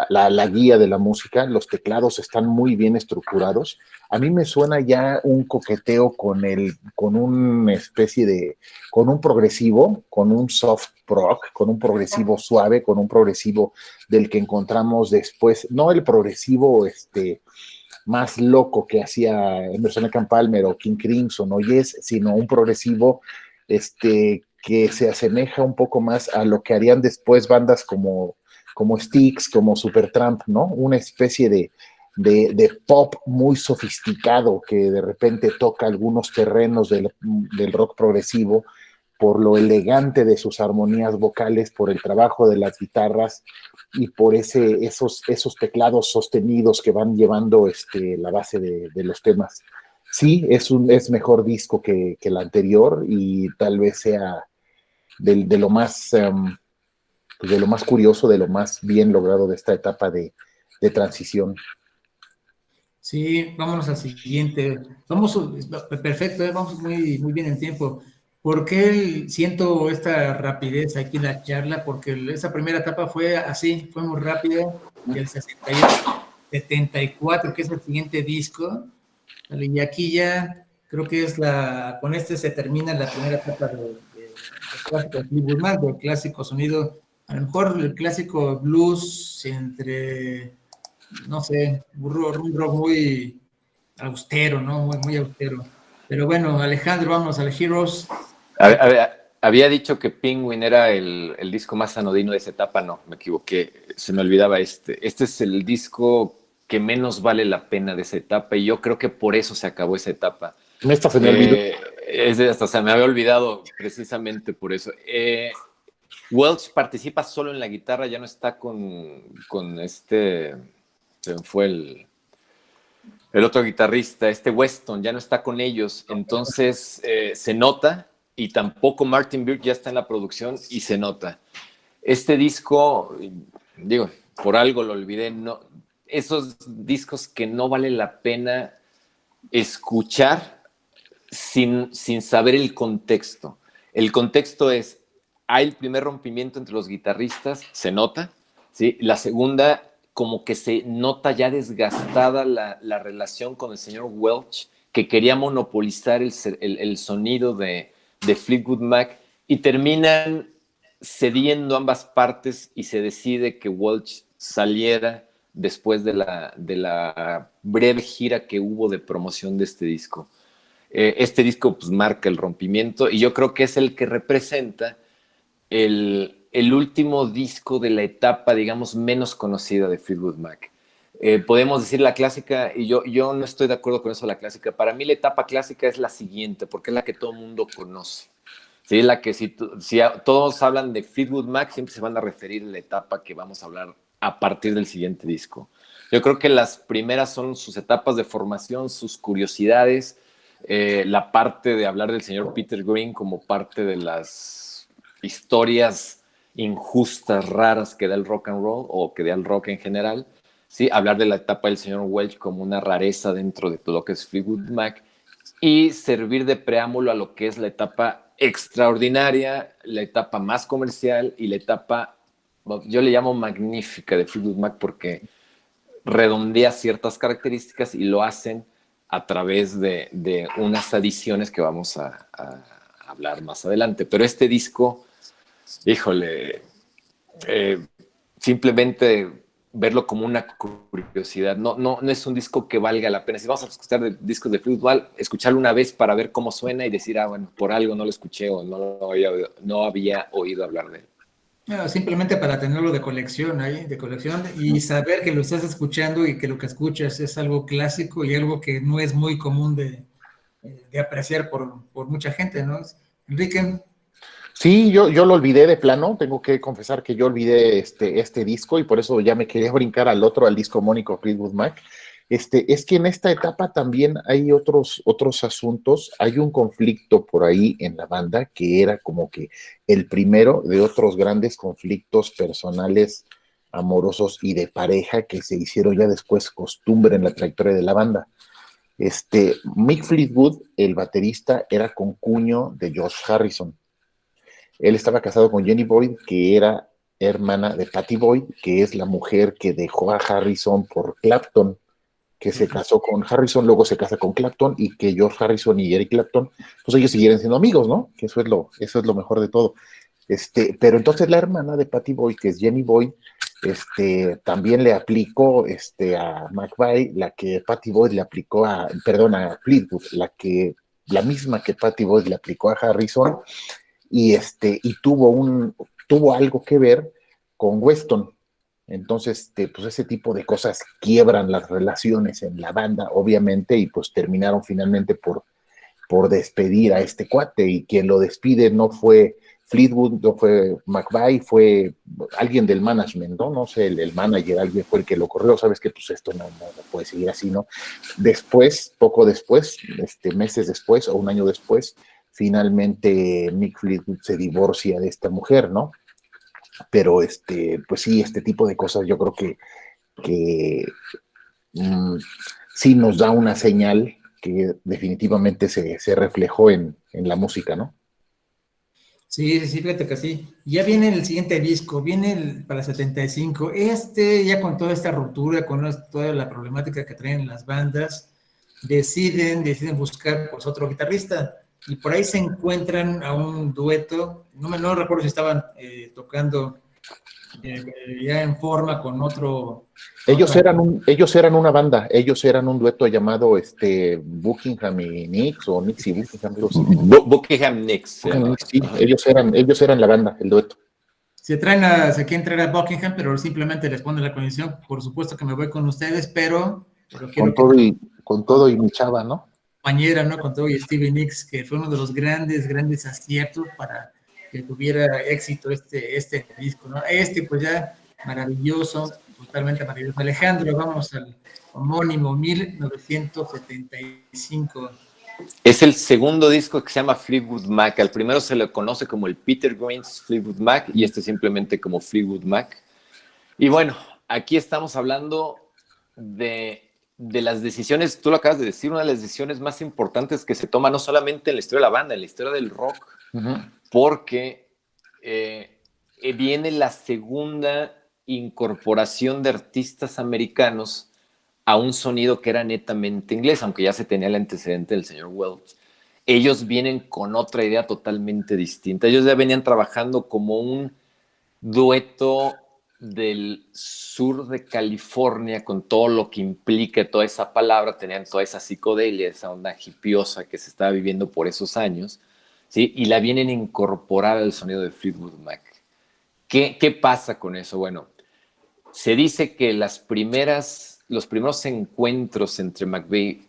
la guía de la música, los teclados están muy bien estructurados. A mí me suena ya un coqueteo con una especie de, con un progresivo, con un soft rock, con un progresivo suave, con un progresivo del que encontramos después, no el progresivo más loco que hacía Emerson Lake and Palmer o King Crimson o Yes, sino un progresivo que se asemeja un poco más a lo que harían después bandas como Styx, como Supertramp, ¿no? Una especie de pop muy sofisticado que de repente toca algunos terrenos del rock progresivo por lo elegante de sus armonías vocales, por el trabajo de las guitarras y por esos teclados sostenidos que van llevando la base de los temas. Sí, es mejor disco que el anterior y tal vez sea de lo más... pues de lo más curioso, de lo más bien logrado de esta etapa de transición. Sí, vámonos al siguiente. Vamos, perfecto, vamos muy bien en tiempo. ¿Por qué siento esta rapidez aquí en la charla? Porque esa primera etapa fue así, fue muy rápida. Y el 68, 74, que es el siguiente disco. Y aquí ya creo que con este se termina la primera etapa de clásico de Fleetwood Mac, del clásico sonido, a lo mejor el clásico blues entre no sé, un rock muy austero, ¿no? Muy austero. Pero bueno, Alejandro, vamos al Heroes. Había dicho que Penguin era el disco más anodino de esa etapa, no, me equivoqué, se me olvidaba este. Este es el disco que menos vale la pena de esa etapa y yo creo que por eso se acabó esa etapa. Esta se me olvidó. Hasta se me había olvidado precisamente por eso. Welch participa solo en la guitarra, ya no está con se me fue el otro guitarrista, Weston, ya no está con ellos, entonces se nota, y tampoco Martin Birch ya está en la producción y se nota. Este disco, digo, por algo lo olvidé, no, esos discos que no vale la pena escuchar sin saber el contexto. El contexto es, hay el primer rompimiento entre los guitarristas, se nota, ¿sí? La segunda, como que se nota ya desgastada la relación con el señor Welch, que quería monopolizar el sonido de Fleetwood Mac, y terminan cediendo ambas partes y se decide que Welch saliera después de la breve gira que hubo de promoción de este disco. Este disco pues marca el rompimiento y yo creo que es el que representa el último disco de la etapa, digamos, menos conocida de Fleetwood Mac. Podemos decir la clásica, y yo no estoy de acuerdo con eso, la clásica. Para mí la etapa clásica es la siguiente, porque es la que todo el mundo conoce. Sí, la que si todos hablan de Fleetwood Mac, siempre se van a referir a la etapa que vamos a hablar a partir del siguiente disco. Yo creo que las primeras son sus etapas de formación, sus curiosidades, la parte de hablar del señor Peter Green como parte de las historias injustas, raras que da el rock and roll o que da el rock en general. Sí, hablar de la etapa del señor Welch como una rareza dentro de todo lo que es Fleetwood Mac y servir de preámbulo a lo que es la etapa extraordinaria, la etapa más comercial y la etapa, yo le llamo magnífica de Fleetwood Mac porque redondea ciertas características y lo hacen a través de unas adiciones que vamos a hablar más adelante. Pero este disco, híjole, simplemente verlo como una curiosidad. No es un disco que valga la pena. Si vamos a escuchar discos de fútbol, escucharlo una vez para ver cómo suena y decir, bueno, por algo no lo escuché o no había oído hablar de él. No, simplemente para tenerlo de colección ahí, de colección, y saber que lo estás escuchando y que lo que escuchas es algo clásico y algo que no es muy común de apreciar por mucha gente, ¿no? Enrique. Sí, yo lo olvidé de plano, tengo que confesar que yo olvidé este disco y por eso ya me quería brincar al disco homónico Fleetwood Mac. Es que en esta etapa también hay otros asuntos, hay un conflicto por ahí en la banda que era como que el primero de otros grandes conflictos personales, amorosos y de pareja que se hicieron ya después costumbre en la trayectoria de la banda. Mick Fleetwood, el baterista, era concuño de George Harrison. Él estaba casado con Jenny Boyd, que era hermana de Pattie Boyd, que es la mujer que dejó a Harrison por Clapton, que se casó con Harrison, luego se casa con Clapton, y que George Harrison y Eric Clapton, pues ellos siguieron siendo amigos, ¿no? Que eso es lo mejor de todo. Pero entonces la hermana de Pattie Boyd, que es Jenny Boyd, también le aplicó a McVie la que Pattie Boyd le aplicó a Fleetwood, la misma que Pattie Boyd le aplicó a Harrison, y tuvo algo que ver con Weston. Entonces, pues ese tipo de cosas quiebran las relaciones en la banda, obviamente, y pues terminaron finalmente por despedir a este cuate, y quien lo despide no fue Fleetwood, no fue McVie, fue alguien del management, ¿no? No sé, el manager, alguien fue el que lo corrió, sabes que pues esto no puede seguir así, ¿no? Después, poco después, meses después o un año después, finalmente Mick Fleetwood se divorcia de esta mujer, ¿no? Pero pues sí, este tipo de cosas yo creo que sí nos da una señal que definitivamente se reflejó en la música, ¿no? Sí, fíjate que sí. Ya viene el siguiente disco, viene para el 75. Ya con toda esta ruptura, con toda la problemática que traen las bandas, deciden buscar pues otro guitarrista. Y por ahí se encuentran a un dueto, no recuerdo si estaban tocando ya en forma con otro. Ellos eran una banda, ellos eran un dueto llamado Buckingham y Nicks, o Nicks y Buckingham. Buckingham Nicks. Sí, ellos eran la banda, el dueto. Se quieren traer a Buckingham, pero simplemente les ponen la condición. Por supuesto que me voy con ustedes, pero quiero con todo y mi chava, ¿no? Compañera, ¿no? Con todo y Stevie Nicks, que fue uno de los grandes aciertos para que tuviera éxito este disco, ¿no? Pues ya maravilloso, totalmente maravilloso. Alejandro, vamos al homónimo 1975. Es el segundo disco que se llama Fleetwood Mac. Al primero se le conoce como el Peter Green's Fleetwood Mac y simplemente como Fleetwood Mac. Y bueno, aquí estamos hablando de las decisiones, tú lo acabas de decir, una de las decisiones más importantes que se toma no solamente en la historia de la banda, en la historia del rock, porque viene la segunda incorporación de artistas americanos a un sonido que era netamente inglés, aunque ya se tenía el antecedente del señor Welch. Ellos vienen con otra idea totalmente distinta. Ellos ya venían trabajando como un dueto del sur de California, con todo lo que implica toda esa palabra, tenían toda esa psicodelia, esa onda hipiosa que se estaba viviendo por esos años, ¿sí? Y la vienen a incorporar al sonido de Fleetwood Mac. ¿Qué pasa con eso? Bueno, se dice que los primeros encuentros entre McVie,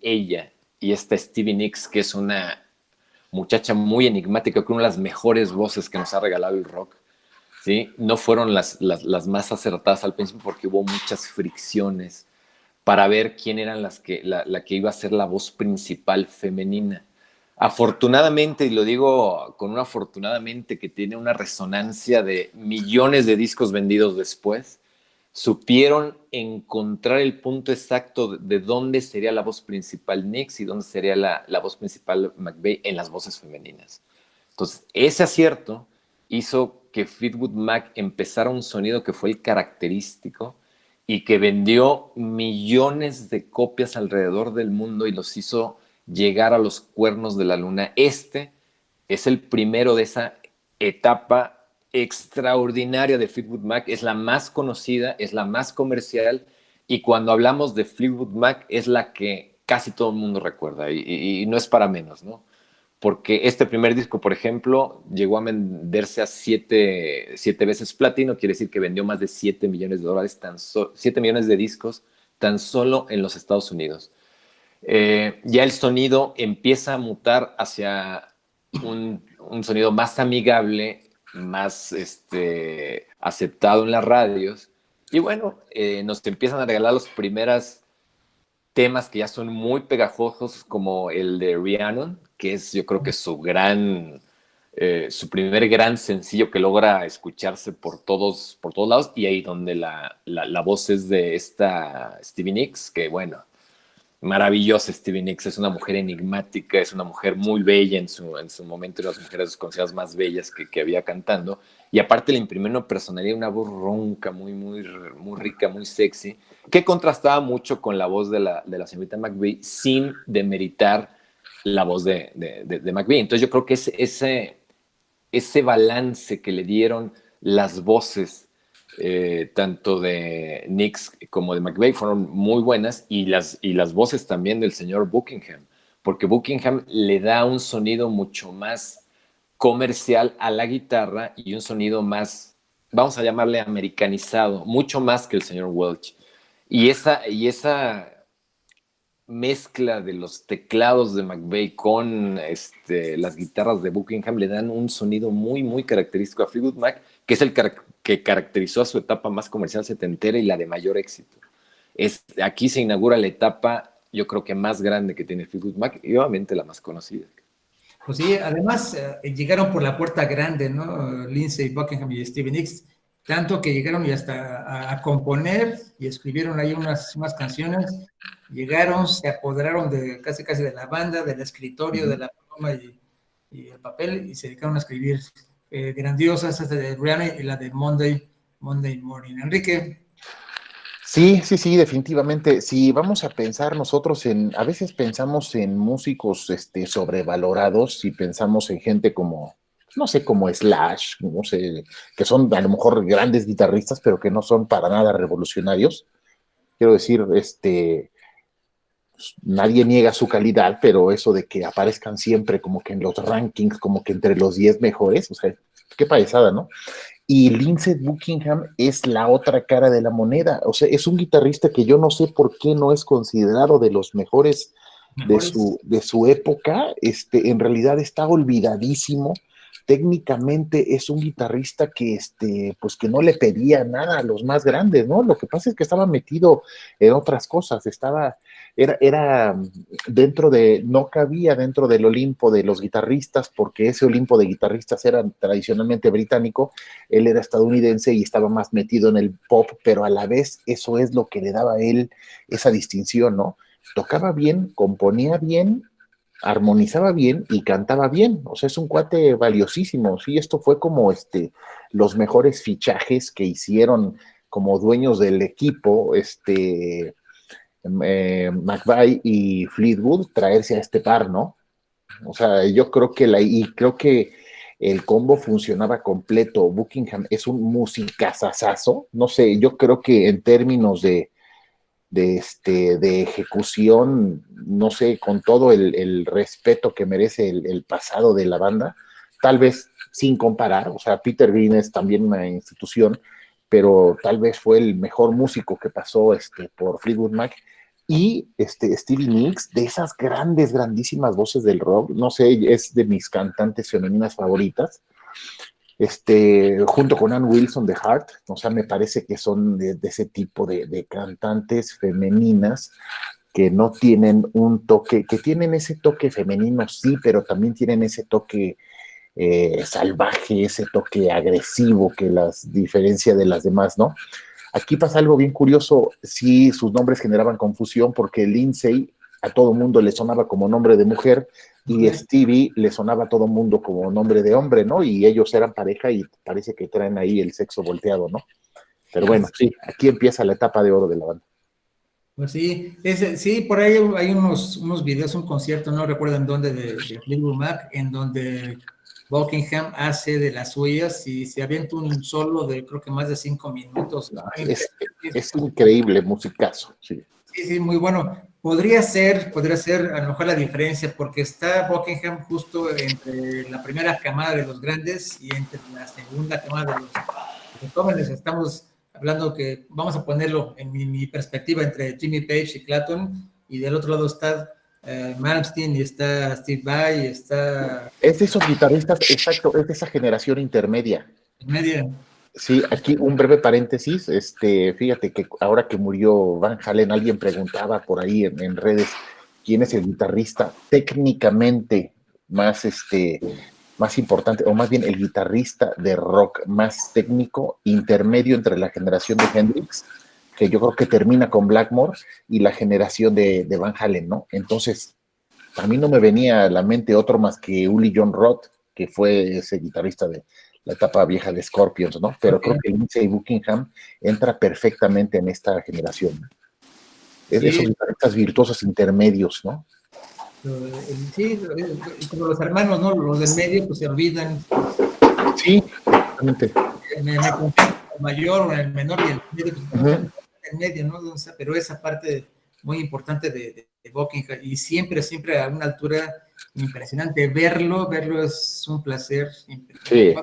ella y esta Stevie Nicks, que es una muchacha muy enigmática, con una de las mejores voces que nos ha regalado el rock, ¿sí? No fueron las más acertadas al principio porque hubo muchas fricciones para ver quién eran la que iba a ser la voz principal femenina. Afortunadamente, y lo digo con un afortunadamente que tiene una resonancia de millones de discos vendidos después, supieron encontrar el punto exacto de dónde sería la voz principal Nicks y dónde sería la voz principal McVie en las voces femeninas. Entonces, ese acierto hizo que Fleetwood Mac empezara un sonido que fue el característico y que vendió millones de copias alrededor del mundo y los hizo llegar a los cuernos de la luna. Este es el primero de esa etapa extraordinaria de Fleetwood Mac, es la más conocida, es la más comercial, y cuando hablamos de Fleetwood Mac es la que casi todo el mundo recuerda, y no es para menos, ¿no? Porque este primer disco, por ejemplo, llegó a venderse a siete veces platino, quiere decir que vendió más de $7 millones, 7 millones de discos tan solo en los Estados Unidos. Ya el sonido empieza a mutar hacia un sonido más amigable, más aceptado en las radios, y bueno, nos empiezan a regalar los primeros temas que ya son muy pegajosos, como el de Rhiannon, que es, yo creo que su primer gran sencillo que logra escucharse por todos lados, y ahí donde la voz es de esta Stevie Nicks, que bueno, maravillosa Stevie Nicks, es una mujer enigmática, es una mujer muy bella en su momento, una de las mujeres consideradas más bellas que había cantando, y aparte le imprimió una personalidad, una voz ronca, muy, muy, muy rica, muy sexy, que contrastaba mucho con la voz de la señorita McVie, sin demeritar la voz de McVie. Entonces yo creo que ese balance que le dieron las voces, tanto de Nicks como de McVie, fueron muy buenas, y las voces también del señor Buckingham, porque Buckingham le da un sonido mucho más comercial a la guitarra y un sonido más, vamos a llamarle americanizado, mucho más que el señor Welch. Y esa mezcla de los teclados de McVie con las guitarras de Buckingham le dan un sonido muy, muy característico a Fleetwood Mac, que es el que caracterizó a su etapa más comercial setentera y la de mayor éxito. Aquí se inaugura la etapa, yo creo que más grande que tiene Fleetwood Mac, y obviamente la más conocida. Pues sí, además llegaron por la puerta grande, ¿no? Lindsey Buckingham y Stevie Nicks, tanto que llegaron y hasta a componer y escribieron ahí unas canciones, llegaron, se apoderaron de casi de la banda, del escritorio, de la pluma y el papel, y se dedicaron a escribir grandiosas, esta de Rihanna y la de Monday Morning. Enrique. Sí, definitivamente. Si vamos a pensar nosotros a veces pensamos en músicos sobrevalorados y pensamos en gente como, no sé, como Slash, no sé, que son a lo mejor grandes guitarristas, pero que no son para nada revolucionarios. Quiero decir, nadie niega su calidad, pero eso de que aparezcan siempre como que en los rankings, como que entre los 10 mejores, o sea, qué payasada, ¿no? Y Lindsey Buckingham es la otra cara de la moneda. O sea, es un guitarrista que yo no sé por qué no es considerado de los mejores de su época. En realidad está olvidadísimo. Técnicamente es un guitarrista que, pues que no le pedía nada a los más grandes, ¿no? Lo que pasa es que estaba metido en otras cosas, era no cabía dentro del Olimpo de los guitarristas, porque ese Olimpo de guitarristas era tradicionalmente británico, él era estadounidense y estaba más metido en el pop, pero a la vez eso es lo que le daba a él esa distinción, ¿no? Tocaba bien, componía bien, armonizaba bien y cantaba bien, o sea, es un cuate valiosísimo, sí, esto fue como los mejores fichajes que hicieron como dueños del equipo, McVie y Fleetwood, traerse a este par, ¿no? O sea, yo creo que el combo funcionaba completo. Buckingham es un musicazazazo, no sé, yo creo que en términos de ejecución, no sé, con todo el respeto que merece el pasado de la banda, tal vez sin comparar, o sea, Peter Green es también una institución, pero tal vez fue el mejor músico que pasó por Fleetwood Mac, y Stevie Nicks, de esas grandísimas voces del rock, no sé, es de mis cantantes femeninas favoritas, junto con Ann Wilson de Heart, o sea, me parece que son de ese tipo de cantantes femeninas que no tienen un toque, que tienen ese toque femenino, sí, pero también tienen ese toque salvaje, ese toque agresivo que las diferencia de las demás, ¿no? Aquí pasa algo bien curioso, sí, sus nombres generaban confusión porque Lindsey a todo mundo le sonaba como nombre de mujer y Stevie le sonaba a todo mundo como nombre de hombre, ¿no? Y ellos eran pareja y parece que traen ahí el sexo volteado, ¿no? Pero bueno, sí, aquí empieza la etapa de oro de la banda. Pues sí, sí, por ahí hay unos videos, un concierto, no recuerdo en dónde, de Fleetwood Mac, en donde Buckingham hace de las suyas y se avienta un solo de creo que más de 5 minutos. Es increíble, musicazo. Sí. Sí, muy bueno. Podría ser a lo mejor la diferencia, porque está Buckingham justo entre la primera camada de los grandes y entre la segunda camada de los jóvenes. Estamos hablando que, vamos a ponerlo en mi perspectiva, entre Jimmy Page y Clapton, y del otro lado está Malmsteen, y está Steve Vai, y está... Es de esos guitarristas, exacto, es de esa generación intermedia. Media. Sí, aquí un breve paréntesis, fíjate que ahora que murió Van Halen, alguien preguntaba por ahí en redes quién es el guitarrista técnicamente más, más importante, o más bien el guitarrista de rock más técnico, intermedio entre la generación de Hendrix, que yo creo que termina con Blackmore, y la generación de Van Halen, ¿no? Entonces, a mí no me venía a la mente otro más que Uli John Roth, que fue ese guitarrista de la etapa vieja de Scorpions, ¿no? Pero creo que Lindsey Buckingham entra perfectamente en esta generación. Es de esos guitarristas virtuosos intermedios, ¿no? Sí, como los hermanos, ¿no? Los del medio, pues se olvidan. Sí, exactamente. Me confundo el mayor o el menor y el medio, pues, el medio, ¿no? O sea, pero esa parte muy importante de Buckingham, y siempre a una altura impresionante. Verlo es un placer Sí.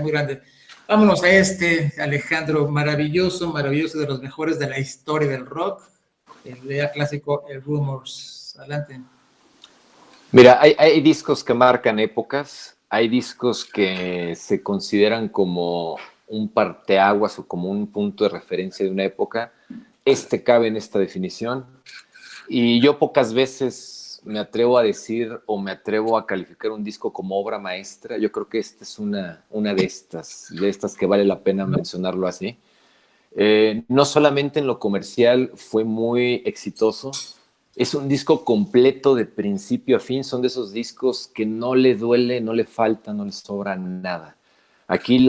muy grande. Vámonos a Alejandro, maravilloso, de los mejores de la historia del rock, el ya clásico, el Rumors. Adelante. Mira, hay discos que marcan épocas, hay discos que se consideran como un parteaguas o como un punto de referencia de una época. Cabe en esta definición, y yo pocas veces me atrevo a decir o me atrevo a calificar un disco como obra maestra. Yo creo que esta es una de estas que vale la pena mencionarlo así. No solamente en lo comercial fue muy exitoso, es un disco completo de principio a fin. Son de esos discos que no le duele, no le falta, no le sobra nada. Aquí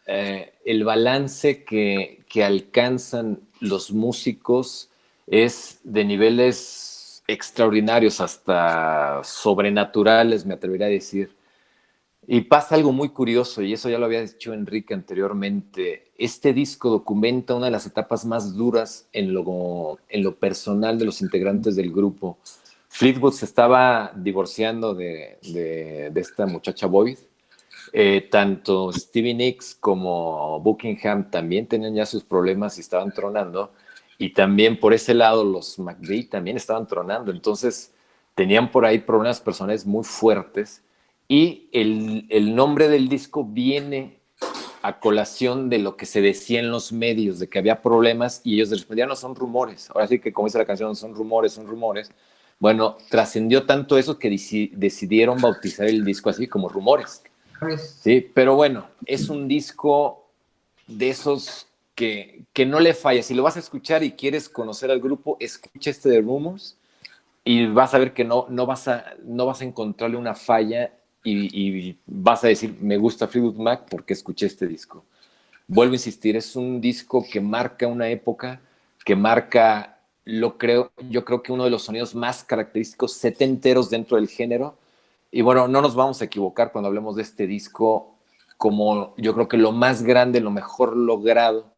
el balance que alcanzan los músicos es de niveles extraordinarios, hasta sobrenaturales, me atrevería a decir. Y pasa algo muy curioso, y eso ya lo había dicho Enrique anteriormente. Este disco documenta una de las etapas más duras en lo personal de los integrantes del grupo. Fleetwood se estaba divorciando de esta muchacha Boyd. Tanto Stevie Nicks como Buckingham también tenían ya sus problemas y estaban tronando. Y también por ese lado los McVie también estaban tronando. Entonces tenían por ahí problemas personales muy fuertes. Y el nombre del disco viene a colación de lo que se decía en los medios, de que había problemas, y ellos respondían, no, son rumores. Ahora sí que, como dice la canción, son rumores, son rumores. Bueno, trascendió tanto eso que decidieron bautizar el disco así, como Rumores. Sí, pero bueno, es un disco de esos que no le falla. Si lo vas a escuchar y quieres conocer al grupo, escucha de Rumors y vas a ver que no vas a encontrarle una falla, y vas a decir, me gusta Fleetwood Mac porque escuché este disco. Vuelvo a insistir, es un disco que marca una época, que marca, yo creo que uno de los sonidos más característicos setenteros dentro del género. Y bueno, no nos vamos a equivocar cuando hablemos de este disco como yo creo que lo más grande, lo mejor logrado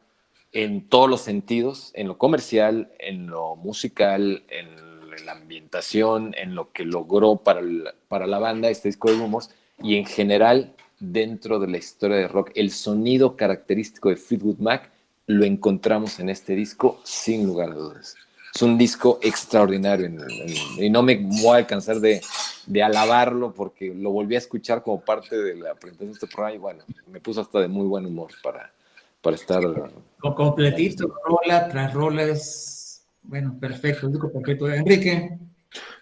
en todos los sentidos, en lo comercial, en lo musical, en la ambientación, en lo que logró para la banda, este disco de Rumors, y en general dentro de la historia de rock. El sonido característico de Fleetwood Mac lo encontramos en este disco sin lugar a dudas. Es un disco extraordinario y no me voy a alcanzar de alabarlo, porque lo volví a escuchar como parte de la presentación de este programa y bueno, me puso hasta de muy buen humor para estar... Completito, rola tras rola, es, bueno, perfecto, el disco perfecto. Enrique.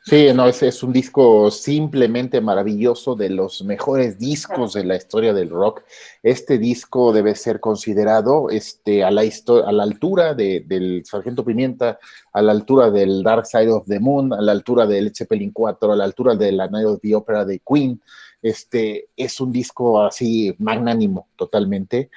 Sí, no, es un disco simplemente maravilloso, de los mejores discos de la historia del rock. Este disco debe ser considerado a la altura del Sargento Pimienta, a la altura del Dark Side of the Moon, a la altura del Led Zeppelin 4, a la altura de la Night of the Opera de Queen. Es un disco así magnánimo totalmente.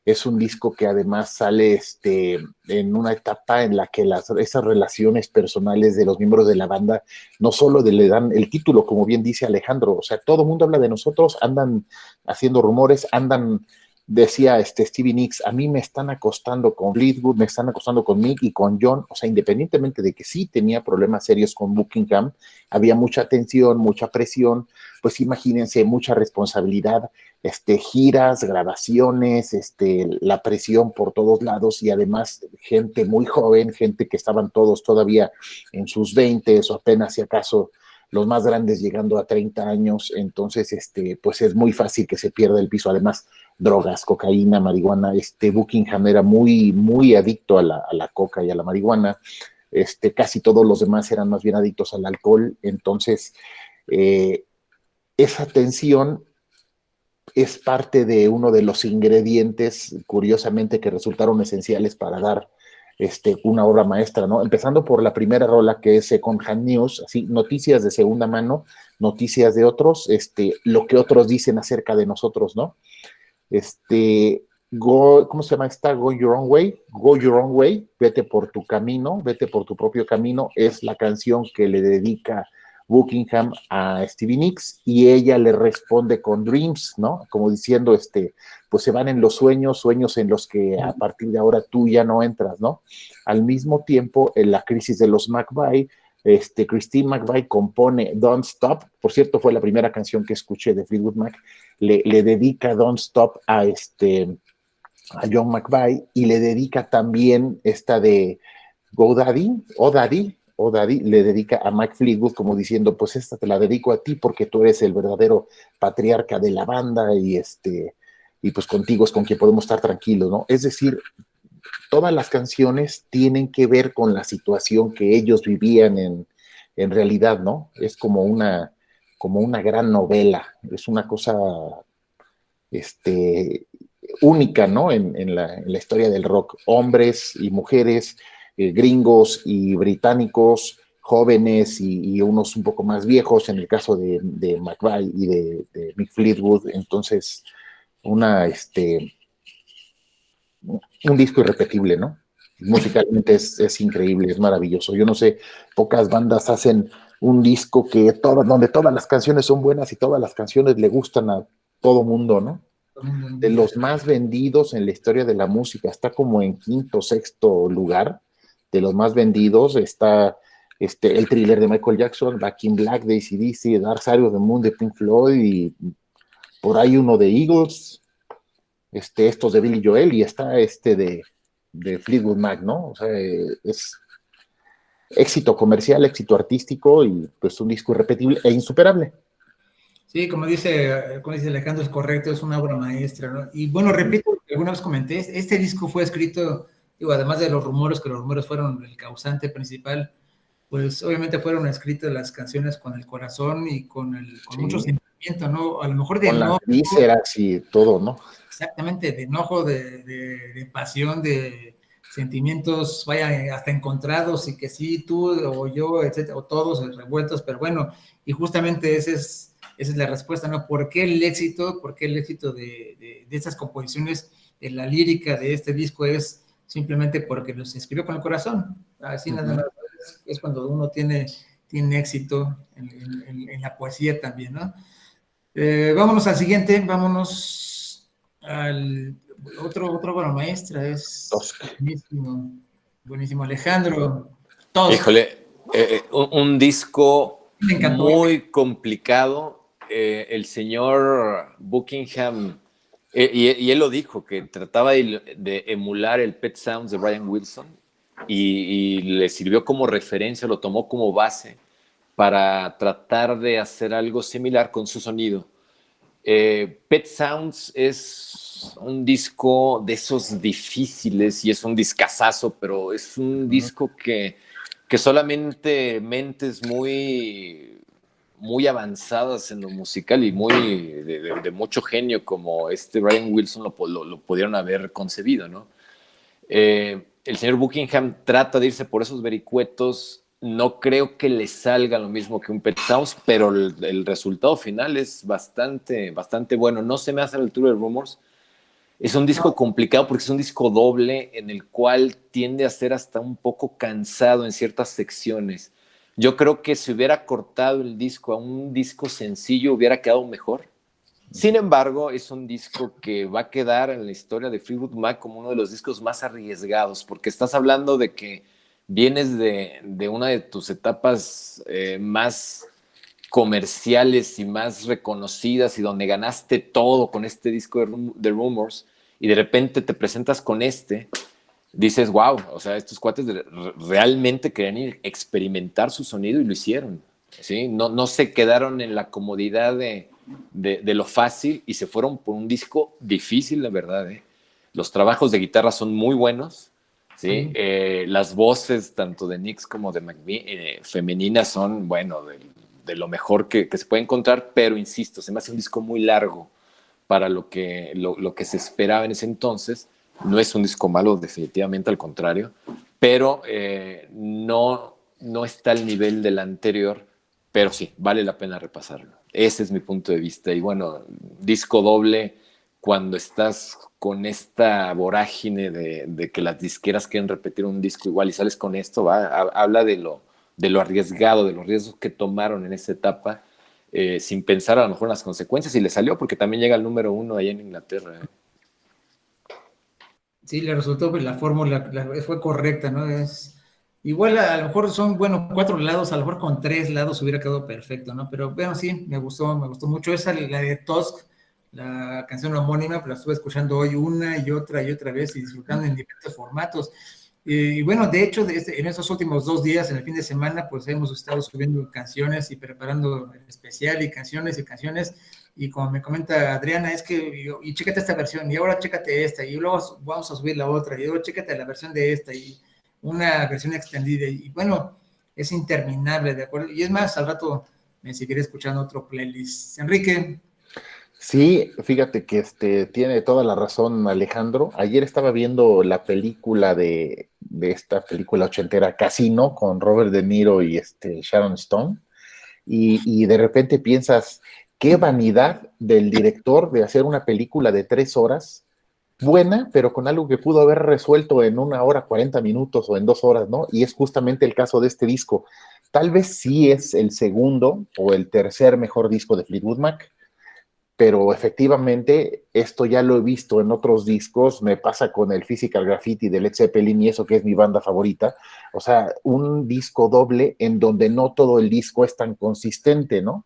Es un disco que además sale en una etapa en la que esas relaciones personales de los miembros de la banda no solo le dan el título, como bien dice Alejandro, o sea, todo el mundo habla de nosotros, andan haciendo rumores, decía Stevie Nicks, a mí me están acostando con Fleetwood, me están acostando con Mick y con John, o sea, independientemente de que sí tenía problemas serios con Buckingham, había mucha tensión, mucha presión, pues imagínense, mucha responsabilidad, giras, grabaciones, la presión por todos lados y además gente muy joven, gente que estaban todos todavía en sus 20 o apenas si acaso los más grandes llegando a 30 años, entonces pues es muy fácil que se pierda el piso, además drogas, cocaína, marihuana, Buckingham era muy, muy adicto a la coca y a la marihuana, casi todos los demás eran más bien adictos al alcohol, entonces esa tensión es parte de uno de los ingredientes, curiosamente, que resultaron esenciales para dar una obra maestra, ¿no? Empezando por la primera rola, que es Second Hand News, así, noticias de segunda mano, noticias de otros, lo que otros dicen acerca de nosotros, ¿no? ¿Cómo se llama esta? Go Your Own Way, Go Your Own Way, vete por tu camino, vete por tu propio camino, es la canción que le dedica Buckingham a Stevie Nicks y ella le responde con Dreams, ¿no? Como diciendo, pues se van en los sueños, sueños en los que a partir de ahora tú ya no entras, ¿no? Al mismo tiempo, en la crisis de los McVie, Christine McVie compone Don't Stop, por cierto, fue la primera canción que escuché de Fleetwood Mac, le dedica Don't Stop a John McVie y le dedica también esta de Go Daddy, o Daddy, le dedica a Mike Fleetwood como diciendo, pues esta te la dedico a ti porque tú eres el verdadero patriarca de la banda y pues contigo es con quien podemos estar tranquilos, ¿no? Es decir, todas las canciones tienen que ver con la situación que ellos vivían en realidad, ¿no? Es como una gran novela, es una cosa única, ¿no? En la historia del rock, hombres y mujeres, gringos y británicos, jóvenes y unos un poco más viejos, en el caso de McVie y de Mick Fleetwood, entonces un disco irrepetible, ¿no? Musicalmente es increíble, es maravilloso. Yo no sé, pocas bandas hacen un disco donde todas las canciones son buenas y todas las canciones le gustan a todo mundo, ¿no? De los más vendidos en la historia de la música, está como en quinto, sexto lugar de los más vendidos, está el Thriller de Michael Jackson, Back in Black de AC/DC, Dark Side of the Moon de Pink Floyd y por ahí uno de Eagles, estos de Billy Joel y está de Fleetwood Mac, ¿no? O sea, es éxito comercial, éxito artístico y pues un disco irrepetible e insuperable. Sí, como dice Alejandro, es correcto, es una obra maestra, ¿no? Y bueno, repito lo que alguna vez comenté, este disco fue escrito, digo, además de los rumores, que los rumores fueron el causante principal, pues obviamente fueron escritas las canciones con el corazón y con mucho sentimiento, ¿no? A lo mejor de con enojo. las vísceras y todo, ¿no? Exactamente, de enojo, de pasión, de sentimientos, vaya, hasta encontrados y que sí, tú o yo, etcétera, o todos revueltos, pero bueno, y justamente esa es la respuesta, ¿no? ¿Por qué el éxito? ¿Por qué el éxito de estas composiciones, de la lírica de este disco es simplemente porque los escribió con el corazón? Así nada más es cuando uno tiene éxito en la poesía también, ¿no? Vámonos al siguiente, vámonos al otra obra maestra, es buenísimo, buenísimo. Alejandro, Tusk. Híjole, un disco Me encantó. muy complicado. El señor Buckingham, y él lo dijo, que trataba de emular el Pet Sounds de Brian Wilson y le sirvió como referencia, lo tomó como base para tratar de hacer algo similar con su sonido. Pet Sounds es un disco de esos difíciles y es un discazazo, pero es un disco que solamente mentes muy avanzadas en lo musical y de mucho genio como Brian Wilson lo pudieron haber concebido, ¿no? El señor Buckingham trata de irse por esos vericuetos. No creo que le salga lo mismo que un Pet Sounds, pero el resultado final es bastante bueno. No se me hace a la altura de Rumors, Es un disco complicado porque es un disco doble en el cual tiende a ser hasta un poco cansado en ciertas secciones. Yo creo que si hubiera cortado el disco a un disco sencillo hubiera quedado mejor. Sin embargo, es un disco que va a quedar en la historia de Fleetwood Mac como uno de los discos más arriesgados, porque estás hablando de que vienes de una de tus etapas más comerciales y más reconocidas y donde ganaste todo con este disco de Rumors y de repente te presentas con dices, wow, o sea, estos cuates realmente querían experimentar su sonido y lo hicieron, ¿sí? No se quedaron en la comodidad de lo fácil y se fueron por un disco difícil, la verdad, ¿eh? Los trabajos de guitarra son muy buenos, ¿sí? Las voces, tanto de Nix como de McVie, femeninas, son, bueno, de lo mejor que se puede encontrar, pero insisto, se me hace un disco muy largo para lo que se esperaba en ese entonces. No es un disco malo, definitivamente, al contrario, pero no está al nivel del anterior, pero sí, vale la pena repasarlo. Ese es mi punto de vista. Y bueno, disco doble, cuando estás con esta vorágine de que las disqueras quieren repetir un disco igual y sales con esto, habla de lo arriesgado, de los riesgos que tomaron en esa etapa, sin pensar a lo mejor en las consecuencias, y le salió porque también llega al número 1 ahí en Inglaterra. Sí, le resultó, pues la fórmula fue correcta, ¿no? Igual a lo mejor son, bueno, 4 lados, a lo mejor con 3 lados hubiera quedado perfecto, ¿no? Pero bueno, sí, me gustó mucho esa, la de Tusk, la canción homónima, pero la estuve escuchando hoy una y otra vez y disfrutando en diferentes formatos. Y bueno, de hecho, en estos últimos 2 días, en el fin de semana, pues hemos estado subiendo canciones y preparando el especial y canciones, y como me comenta Adriana, es que, y chécate esta versión, y ahora chécate esta, y luego vamos a subir la otra, y luego chécate la versión de esta, y una versión extendida, y bueno, es interminable, ¿de acuerdo? Y es más, al rato me seguiré escuchando otro playlist. Enrique. Sí, fíjate que tiene toda la razón Alejandro. Ayer estaba viendo la película de esta película ochentera Casino con Robert De Niro y Sharon Stone, y de repente piensas, qué vanidad del director de hacer una película de 3 horas, buena, pero con algo que pudo haber resuelto en 1 hora, 40 minutos o en 2 horas, ¿no? Y es justamente el caso de este disco. Tal vez sí es el segundo o el tercer mejor disco de Fleetwood Mac, pero efectivamente esto ya lo he visto en otros discos, me pasa con el Physical Graffiti de Led Zeppelin y eso que es mi banda favorita, o sea, un disco doble en donde no todo el disco es tan consistente, ¿no?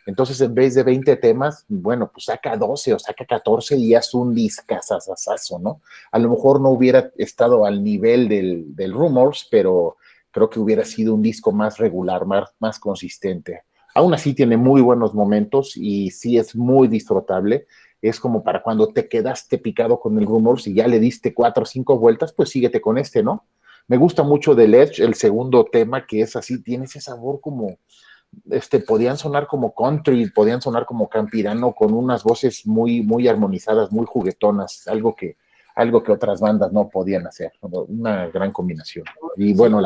Entonces, en vez de 20 temas, bueno, pues saca 12 o saca 14 y haz un discazazazazo, ¿no? A lo mejor no hubiera estado al nivel del Rumors, pero creo que hubiera sido un disco más regular, más consistente. Aún así tiene muy buenos momentos y sí es muy disfrutable. Es como para cuando te quedaste picado con el Rumors y ya le diste 4 o 5 vueltas, pues síguete con ¿no? Me gusta mucho del Edge, el segundo tema, que es así, tiene ese sabor como, podían sonar como country, podían sonar como campirano, con unas voces muy, muy armonizadas, muy juguetonas, algo que otras bandas no podían hacer, una gran combinación. Y bueno,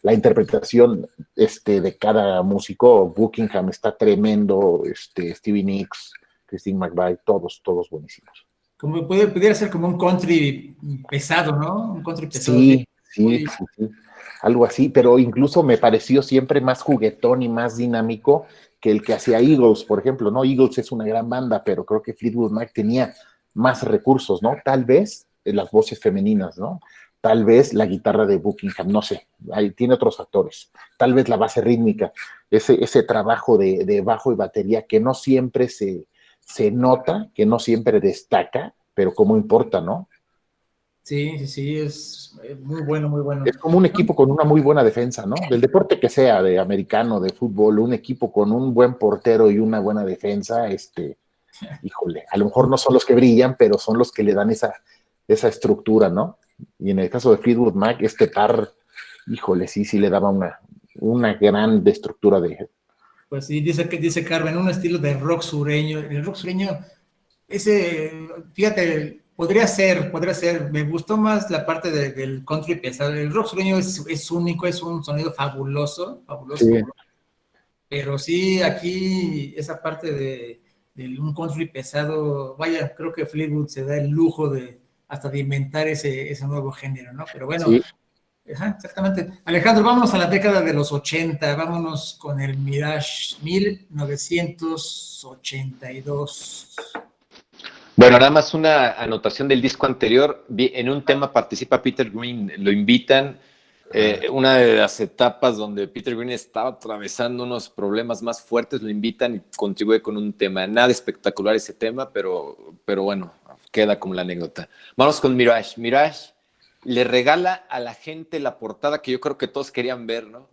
la interpretación de cada músico, Buckingham está tremendo, Stevie Nicks, Christine McVie, todos buenísimos. Como pudiera ser como un country pesado, ¿no? Un country pesado. Sí. Algo así, pero incluso me pareció siempre más juguetón y más dinámico que el que hacía Eagles, por ejemplo, ¿no? Eagles es una gran banda, pero creo que Fleetwood Mac tenía más recursos, ¿no? Tal vez las voces femeninas, ¿no? Tal vez la guitarra de Buckingham, no sé, tiene otros factores. Tal vez la base rítmica, ese trabajo de bajo y batería que no siempre se nota, que no siempre destaca, pero como importa, ¿no? Sí, es muy bueno, muy bueno. Es como un equipo con una muy buena defensa, ¿no? Del deporte que sea, de americano, de fútbol, un equipo con un buen portero y una buena defensa, híjole, a lo mejor no son los que brillan, pero son los que le dan esa estructura, ¿no? Y en el caso de Fleetwood Mac, par, híjole, sí le daba una gran estructura de... Pues sí, dice Carmen, un estilo de rock sureño. El rock sureño, fíjate, podría ser, me gustó más la parte del country pesado. El rock sureño es único, es un sonido fabuloso. Sí. Pero sí, aquí esa parte un country pesado. Vaya, creo que Fleetwood se da el lujo de hasta de inventar ese nuevo género, ¿no? Pero bueno, Sí. ajá, exactamente. Alejandro, vámonos a la década de los 80, vámonos con el Mirage 1982. Bueno, nada más una anotación del disco anterior. En un tema participa Peter Green, lo invitan. Una de las etapas donde Peter Green estaba atravesando unos problemas más fuertes, lo invitan y contribuye con un tema. Nada espectacular ese tema, pero bueno, queda como la anécdota. Vamos con Mirage. Mirage le regala a la gente la portada que yo creo que todos querían ver, ¿no?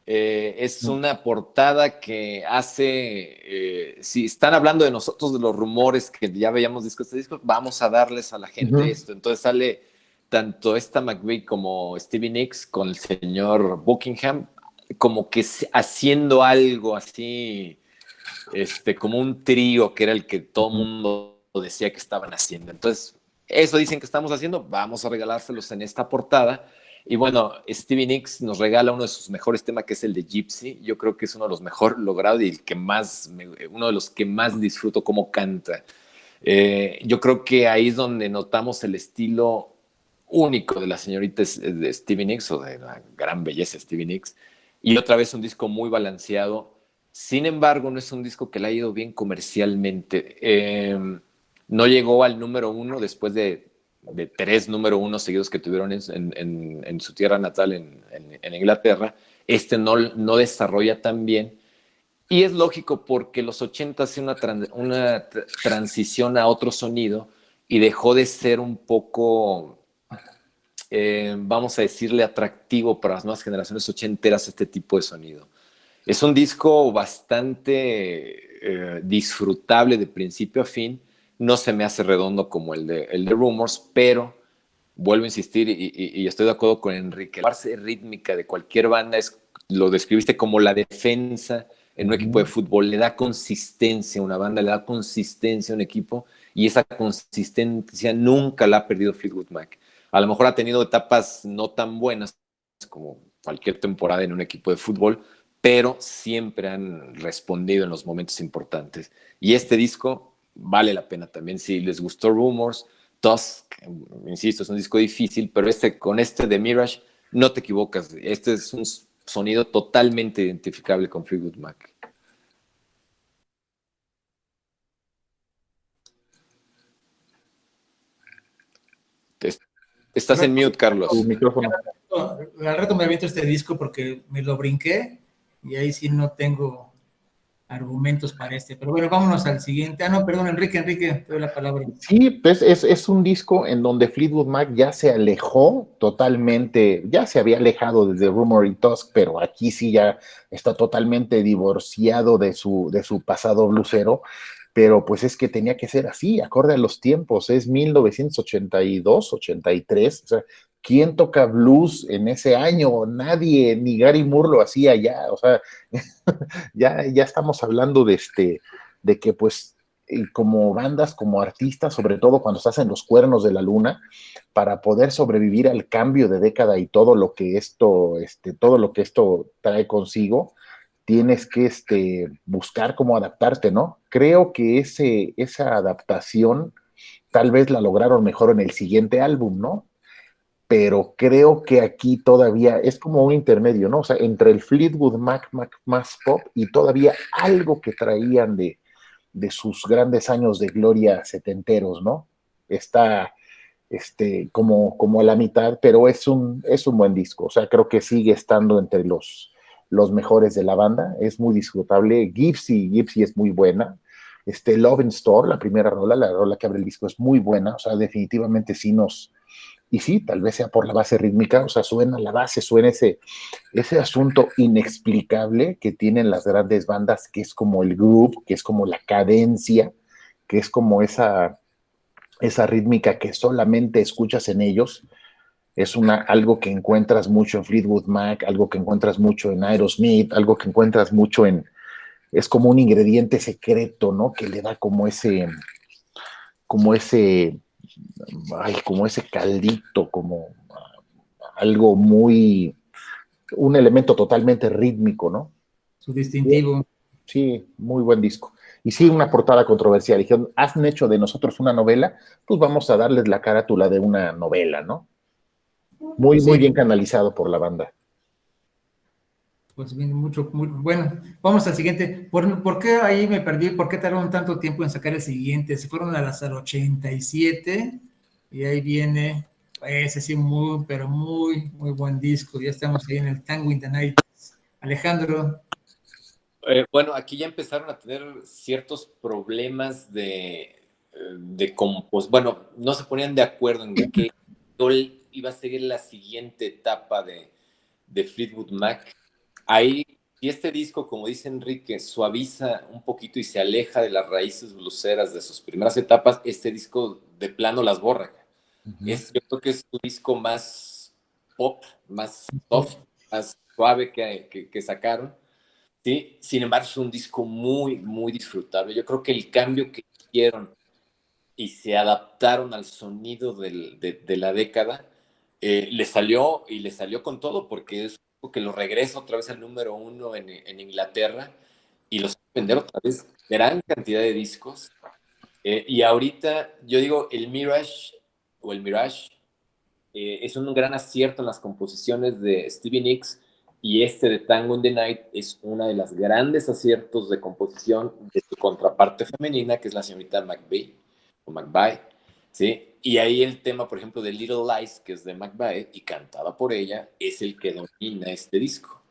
Es una portada que hace, si están hablando de nosotros, de los rumores que ya veíamos discos de discos, vamos a darles a la gente esto. Entonces sale tanto esta McVie como Stevie Nicks con el señor Buckingham, como que haciendo algo así, como un trío que era el que todo el mundo decía que estaban haciendo. Entonces, eso dicen que estamos haciendo, vamos a regalárselos en esta portada. Y bueno, Stevie Nicks nos regala uno de sus mejores temas, que es el de Gypsy. Yo creo que es uno de los mejor logrados y uno de los que más disfruto cómo canta. Yo creo que ahí es donde notamos el estilo único de la señorita de Stevie Nicks, o de la gran belleza de Stevie Nicks. Y otra vez un disco muy balanceado. Sin embargo, no es un disco que le ha ido bien comercialmente. No llegó al número 1 después de 3 número 1 seguidos que tuvieron en su tierra natal, en Inglaterra. No desarrolla tan bien. Y es lógico porque los 80 hacen una transición a otro sonido y dejó de ser un poco, vamos a decirle, atractivo para las nuevas generaciones ochenteras este tipo de sonido. Es un disco bastante disfrutable de principio a fin. No se me hace redondo como el de Rumors, pero vuelvo a insistir y estoy de acuerdo con Enrique. La base rítmica de cualquier banda lo describiste como la defensa en un equipo de fútbol. Le da consistencia a una banda, le da consistencia a un equipo, y esa consistencia nunca la ha perdido Fleetwood Mac. A lo mejor ha tenido etapas no tan buenas como cualquier temporada en un equipo de fútbol, pero siempre han respondido en los momentos importantes. Y este disco vale la pena también. Si les gustó Rumors, Tusk, insisto, es un disco difícil, pero con este de Mirage no te equivocas. Este es un sonido totalmente identificable con Fleetwood Mac. Estás en mute, Carlos. Tu micrófono. Al rato me aviento este disco porque me lo brinqué y ahí sí no tengo argumentos para pero bueno, vámonos al siguiente. No, perdón, Enrique, te doy la palabra. Sí, pues es un disco en donde Fleetwood Mac ya se alejó totalmente, ya se había alejado desde Rumor y Tusk, pero aquí sí ya está totalmente divorciado de su pasado blusero, pero pues es que tenía que ser así, acorde a los tiempos. Es 1982, 83, o sea, ¿quién toca blues en ese año? Nadie, ni Gary Moore lo hacía ya, o sea, ya estamos hablando de que pues como bandas, como artistas, sobre todo cuando estás en los cuernos de la luna, para poder sobrevivir al cambio de década y todo lo que esto trae consigo, tienes que buscar cómo adaptarte, ¿no? Creo que esa adaptación tal vez la lograron mejor en el siguiente álbum, ¿no? Pero creo que aquí todavía es como un intermedio, ¿no? O sea, entre el Fleetwood Mac más pop y todavía algo que traían de sus grandes años de gloria setenteros, ¿no? Está como a la mitad, pero es un buen disco. O sea, creo que sigue estando entre los mejores de la banda. Es muy disfrutable. Gypsy es muy buena. Love and Store, la primera rola, la rola que abre el disco, es muy buena. O sea, definitivamente sí y sí, tal vez sea por la base rítmica, o sea, suena la base, suena ese asunto inexplicable que tienen las grandes bandas, que es como el groove, que es como la cadencia, que es como esa rítmica que solamente escuchas en ellos. Es algo que encuentras mucho en Fleetwood Mac, algo que encuentras mucho en Aerosmith, algo que encuentras mucho es como un ingrediente secreto, ¿no? Que le da como ese caldito, como algo un elemento totalmente rítmico, ¿no? Su distintivo. Sí, muy buen disco. Y sí, una portada controversial. Dijeron, han hecho de nosotros una novela, pues vamos a darles la carátula de una novela, ¿no? Muy, muy Sí, bien canalizado por la banda. pues bien, muy bueno. Vamos al siguiente. ¿Por qué ahí me perdí? ¿Por qué tardaron tanto tiempo en sacar el siguiente? Se fueron hasta el 87 y ahí viene ese sí, pero muy buen disco. Ya estamos ahí en el Tango in the Night. Alejandro. Bueno, aquí ya empezaron a tener ciertos problemas bueno, no se ponían de acuerdo en qué iba a seguir la siguiente etapa de Fleetwood Mac. Ahí, y este disco, como dice Enrique, suaviza un poquito y se aleja de las raíces bluseras de sus primeras etapas, este disco de plano las borra. Yo creo que es su disco más pop, más soft, más suave que sacaron. Sí, sin embargo, es un disco muy disfrutable. Yo creo que el cambio que hicieron y se adaptaron al sonido de la década, le salió con todo, porque es que lo regresa otra vez al número 1 en Inglaterra y los vender otra vez gran cantidad de discos. Y ahorita, yo digo, el Mirage es un gran acierto en las composiciones de Stevie Nicks, y este de Tango in the Night es una de las grandes aciertos de composición de su contraparte femenina, que es la señorita McVie, o McVie, ¿sí? Y ahí el tema, por ejemplo, de Little Lies, que es de McVie y cantada por ella, es el que domina este disco.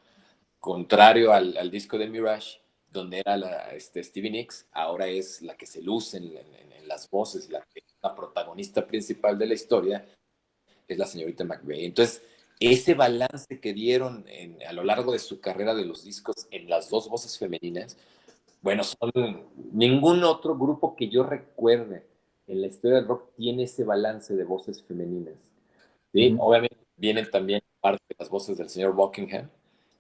Contrario al disco de Mirage, donde era Stevie Nicks, ahora es la que se luce en las voces, la protagonista principal de la historia, es la señorita McVie. Entonces, ese balance que dieron a lo largo de su carrera de los discos en las dos voces femeninas, bueno, ningún otro grupo que yo recuerde en la historia del rock tiene ese balance de voces femeninas. ¿Sí? Obviamente vienen también parte de las voces del señor Buckingham.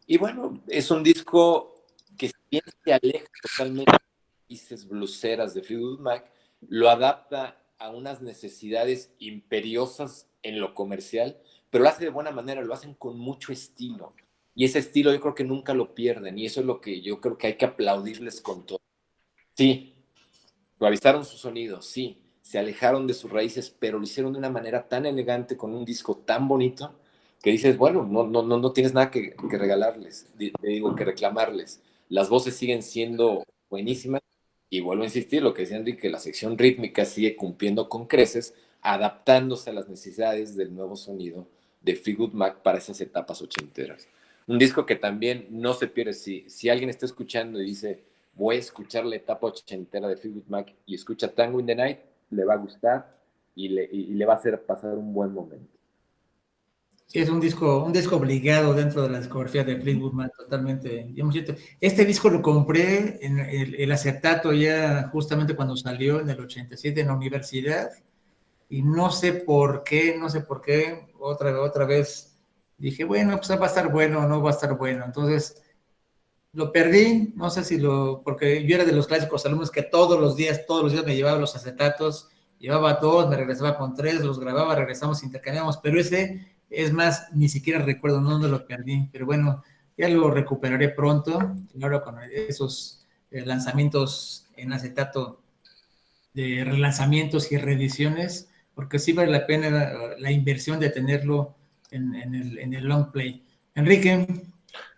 Y bueno, es un disco que si bien se aleja totalmente de las raíces bluseras de Fleetwood Mac, lo adapta a unas necesidades imperiosas en lo comercial, pero lo hace de buena manera, lo hacen con mucho estilo. Y ese estilo yo creo que nunca lo pierden, y eso es lo que yo creo que hay que aplaudirles con todo. Sí, suavizaron su sonido, sí, se alejaron de sus raíces, pero lo hicieron de una manera tan elegante, con un disco tan bonito, que dices, bueno, no tienes nada que regalarles, digo, que reclamarles. Las voces siguen siendo buenísimas, y vuelvo a insistir, lo que decía Enrique, la sección rítmica sigue cumpliendo con creces, adaptándose a las necesidades del nuevo sonido de Fleetwood Mac para esas etapas ochenteras. Un disco que también no se pierde. Si alguien está escuchando y dice, voy a escuchar la etapa ochentera de Fleetwood Mac, y escucha Tango in the Night, le va a gustar y le va a hacer pasar un buen momento. Sí, es un disco obligado dentro de la discografía de Fleetwood Mac, totalmente. Este disco lo compré en el acetato ya justamente cuando salió en el 87 en la universidad, y no sé por qué, otra vez dije, bueno, pues va a estar bueno o no va a estar bueno. Entonces lo perdí, no sé porque yo era de los clásicos alumnos que todos los días me llevaba los acetatos, llevaba 2, me regresaba con 3, los grababa, regresamos, intercambiamos, pero ese, es más, ni siquiera recuerdo dónde lo perdí, pero bueno, ya lo recuperaré pronto, y ahora con esos lanzamientos en acetato, de relanzamientos y reediciones, porque sí vale la pena la inversión de tenerlo en el long play. Enrique.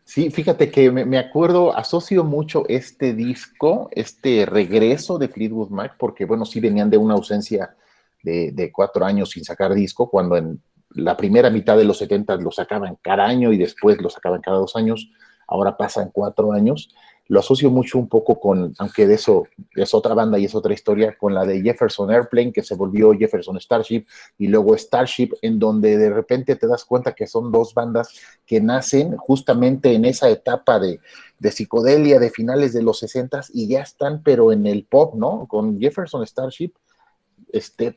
Sí, fíjate que me acuerdo, asocio mucho este disco, este regreso de Fleetwood Mac, porque bueno, sí venían de una ausencia de 4 años sin sacar disco, cuando en la primera mitad de los 70 lo sacaban cada año y después lo sacaban cada 2 años, ahora pasan 4 años. Lo asocio mucho un poco con, aunque de eso es otra banda y es otra historia, con la de Jefferson Airplane, que se volvió Jefferson Starship, y luego Starship, en donde de repente te das cuenta que son dos bandas que nacen justamente en esa etapa de psicodelia de finales de los 60 y ya están, pero en el pop, ¿no? Con Jefferson Starship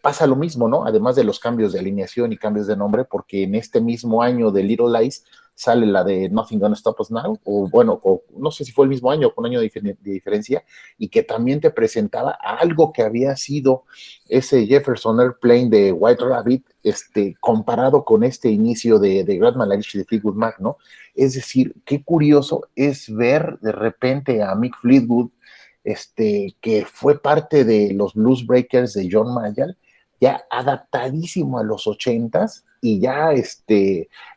pasa lo mismo, ¿no? Además de los cambios de alineación y cambios de nombre, porque en este mismo año de Little Lies sale la de Nothing Gonna Stop Us Now, o bueno, no sé si fue el mismo año, con un año de diferencia, y que también te presentaba algo que había sido ese Jefferson Airplane de White Rabbit, comparado con este inicio de Great Maladies de Fleetwood Mac, ¿no? Es decir, qué curioso es ver de repente a Mick Fleetwood que fue parte de los Blues Breakers de John Mayall, ya adaptadísimo a los 80s y ya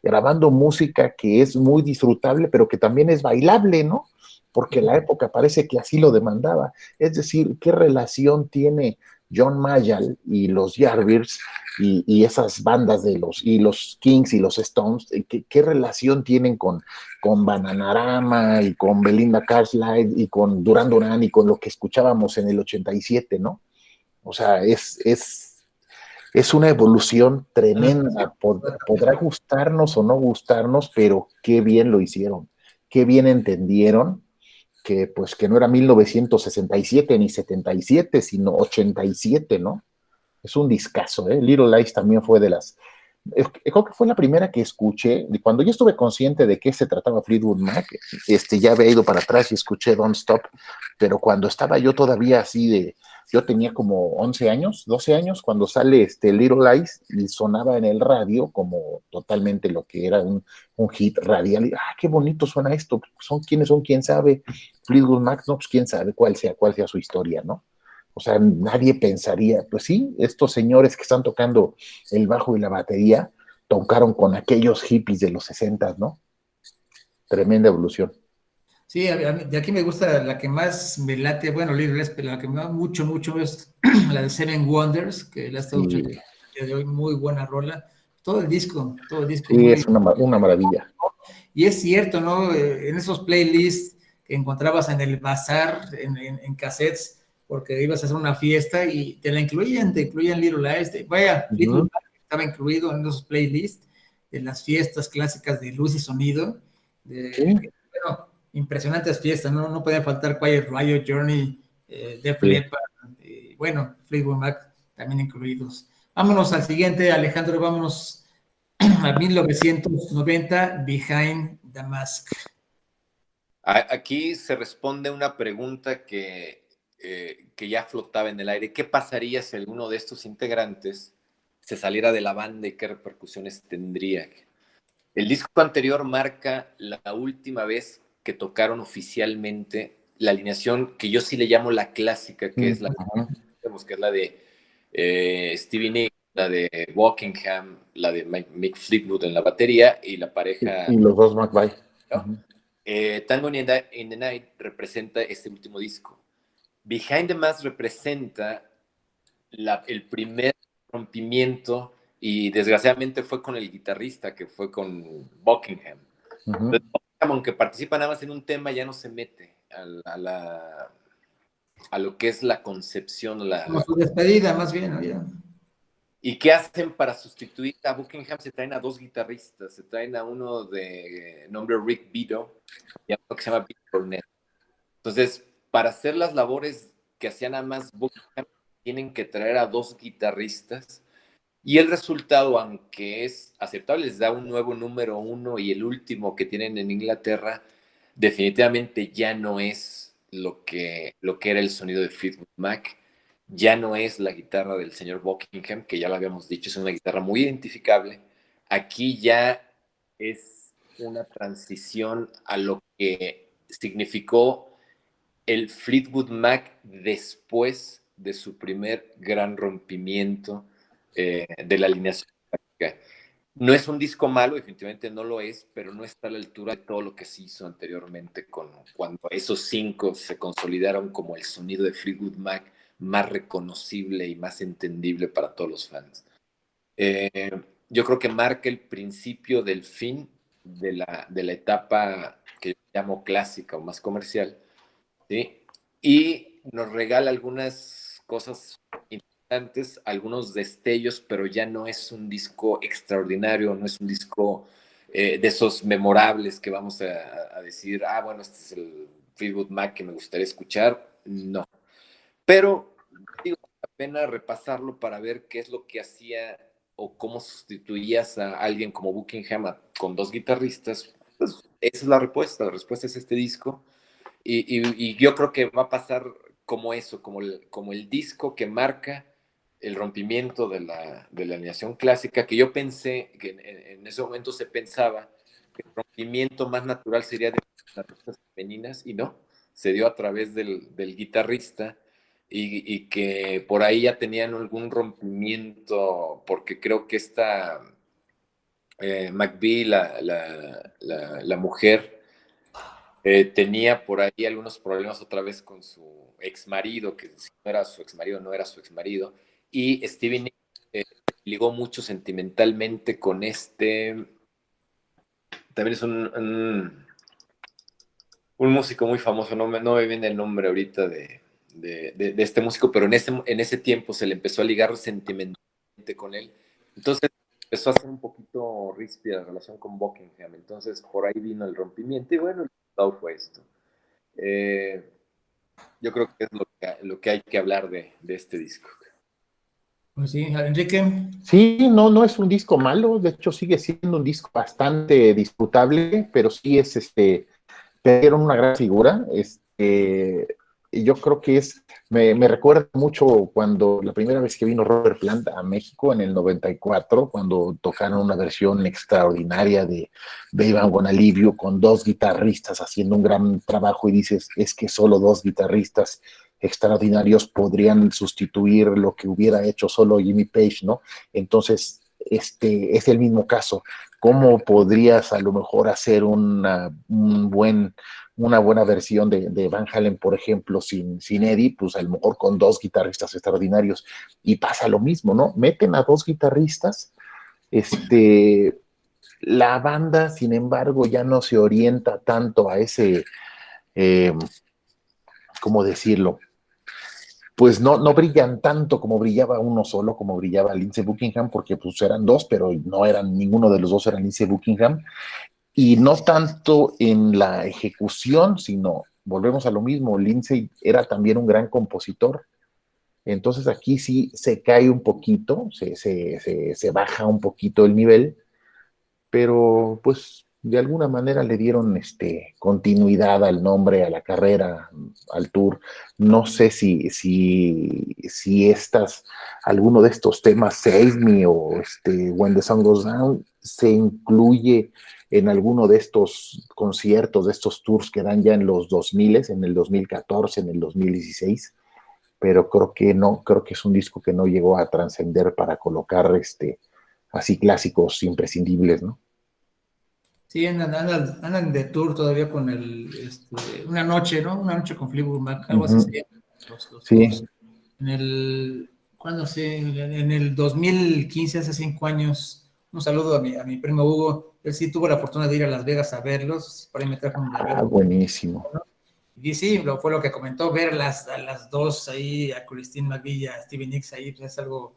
grabando música que es muy disfrutable, pero que también es bailable, ¿no? Porque la época parece que así lo demandaba. Es decir, ¿qué relación tiene John Mayall y los Yardbirds y esas bandas y los Kings y los Stones? ¿Qué relación tienen con Bananarama y con Belinda Carlisle y con Duran Duran y con lo que escuchábamos en el 87, ¿no? O sea, es una evolución tremenda. Podrá gustarnos o no gustarnos, pero qué bien lo hicieron, qué bien entendieron que pues que no era 1967 ni 77, sino 87, ¿no? Es un discazo, ¿eh? Little Lies también fue creo que fue la primera que escuché, cuando yo estuve consciente de qué se trataba Fleetwood Mac, ya había ido para atrás y escuché Don't Stop, pero cuando estaba yo todavía yo tenía como 11 años, 12 años, cuando sale Little Lies y sonaba en el radio como totalmente lo que era un hit radial, y qué bonito suena esto, ¿quiénes son? ¿Quién sabe? Fleetwood Mac, no, pues quién sabe cuál sea su historia, ¿no? O sea, nadie pensaría, pues sí, estos señores que están tocando el bajo y la batería tocaron con aquellos hippies de los 60, ¿no? Tremenda evolución. Sí, de aquí me gusta la que más me late, bueno, Little Espe, la que me va mucho, mucho es la de Seven Wonders, que la he estado escuchando el día de hoy, muy buena rola. Todo el disco Sí, muy... es una maravilla. Y es cierto, ¿no? En esos playlists que encontrabas en el bazar, en cassettes, porque ibas a hacer una fiesta y te incluían Little Lies. Vaya, Fleetwood Mac estaba incluido en esos playlists, en las fiestas clásicas de luz y sonido. Bueno, impresionantes fiestas, ¿no? No podía faltar Quiet Riot, Journey, Def Leppard, bueno, Fleetwood Mac también incluidos. Vámonos al siguiente, Alejandro, vámonos a 1990, Behind the Mask. Aquí se responde una pregunta que ya flotaba en el aire. ¿Qué pasaría si alguno de estos integrantes se saliera de la banda y qué repercusiones tendría? El disco anterior marca la última vez que tocaron oficialmente la alineación que yo sí le llamo la clásica, que es la de Stevie Nicks, la de Buckingham, la de Mick Fleetwood en la batería y la pareja... Y los dos McVie. ¿no? Tango in the Night representa este último disco. Behind the Mask representa el primer rompimiento y desgraciadamente fue con el guitarrista, que fue con Buckingham. Entonces, Buckingham, aunque participa nada más en un tema, ya no se mete a lo que es la concepción. Como su despedida, más bien, ¿no? Ya. ¿Y qué hacen para sustituir a Buckingham? Se traen a dos guitarristas, se traen a uno de nombre Rick Vito y a otro que se llama Pete Burnett. Entonces, para hacer las labores que hacían nada más Buckingham, tienen que traer a dos guitarristas y el resultado, aunque es aceptable, les da un nuevo número 1 y el último que tienen en Inglaterra, definitivamente ya no es lo que era el sonido de Fleetwood Mac. Ya no es la guitarra del señor Buckingham, que ya lo habíamos dicho, es una guitarra muy identificable. Aquí ya es una transición a lo que significó el Fleetwood Mac después de su primer gran rompimiento de la alineación. No es un disco malo, definitivamente no lo es, pero no está a la altura de todo lo que se hizo anteriormente cuando esos 5 se consolidaron como el sonido de Fleetwood Mac más reconocible y más entendible para todos los fans. Yo creo que marca el principio del fin de la etapa que yo llamo clásica o más comercial, ¿sí? Y nos regala algunas cosas interesantes, algunos destellos, pero ya no es un disco extraordinario, no es un disco de esos memorables que vamos a decir, bueno, este es el Fleetwood Mac que me gustaría escuchar. No. Pero digo, la pena repasarlo para ver qué es lo que hacía o cómo sustituías a alguien como Buckingham con dos guitarristas. Pues esa es la respuesta es este disco. Y yo creo que va a pasar como eso, como el disco que marca el rompimiento de la alineación clásica, que yo pensé, que en ese momento se pensaba que el rompimiento más natural sería de las artistas femeninas, y no, se dio a través del guitarrista y que por ahí ya tenían algún rompimiento, porque creo que esta McBee, la mujer, tenía por ahí algunos problemas otra vez con su ex marido, que si no era su ex marido, no era su ex marido, y Stevie Nicks ligó mucho sentimentalmente con este, también es un músico muy famoso, no me viene el nombre ahorita de este músico, pero en ese tiempo se le empezó a ligar sentimentalmente con él, entonces empezó a ser un poquito ríspida la relación con Buckingham, entonces por ahí vino el rompimiento y bueno, el resultado fue esto. Yo creo que es lo que hay que hablar de este disco. Pues sí, Enrique. Sí, no es un disco malo, de hecho sigue siendo un disco bastante disfrutable, pero sí es perdieron una gran figura. Y yo creo que me recuerda mucho cuando la primera vez que vino Robert Plant a México en el 94, cuando tocaron una versión extraordinaria de Babe I'm Gonna Leave You con dos guitarristas haciendo un gran trabajo y dices, es que solo dos guitarristas extraordinarios podrían sustituir lo que hubiera hecho solo Jimmy Page, ¿no? Entonces, es el mismo caso. ¿Cómo podrías a lo mejor hacer una buena versión de Van Halen, por ejemplo, sin Eddie? Pues a lo mejor con dos guitarristas extraordinarios. Y pasa lo mismo, ¿no? Meten a dos guitarristas, la banda, sin embargo, ya no se orienta tanto a ese, ¿cómo decirlo? Pues no brillan tanto como brillaba uno solo, como brillaba Lindsey Buckingham, porque pues eran dos, pero no eran, ninguno de los dos era Lindsey Buckingham, y no tanto en la ejecución, sino, volvemos a lo mismo, Lindsey era también un gran compositor, entonces aquí sí se cae un poquito, se baja un poquito el nivel, pero pues de alguna manera le dieron continuidad al nombre, a la carrera, al tour. No sé si alguno de estos temas, Save Me o When the Sun Goes Down, se incluye en alguno de estos conciertos, de estos tours que dan ya en los 2000, en el 2014, en el 2016, pero creo que no, creo que es un disco que no llegó a trascender para colocar así clásicos imprescindibles, ¿no? Sí, andan de tour todavía con una noche, ¿no? Una noche con Fleetwood Mac, algo así se llama, los Sí. tours. ¿Cuándo sé? En el 2015, hace 5 años, un saludo a mi primo Hugo, él sí tuvo la fortuna de ir a Las Vegas a verlos, por ahí me trajo un boleto. Buenísimo. Y sí, fue lo que comentó, ver a las dos ahí, a Christine McVie y a Stevie Nicks ahí, pues es algo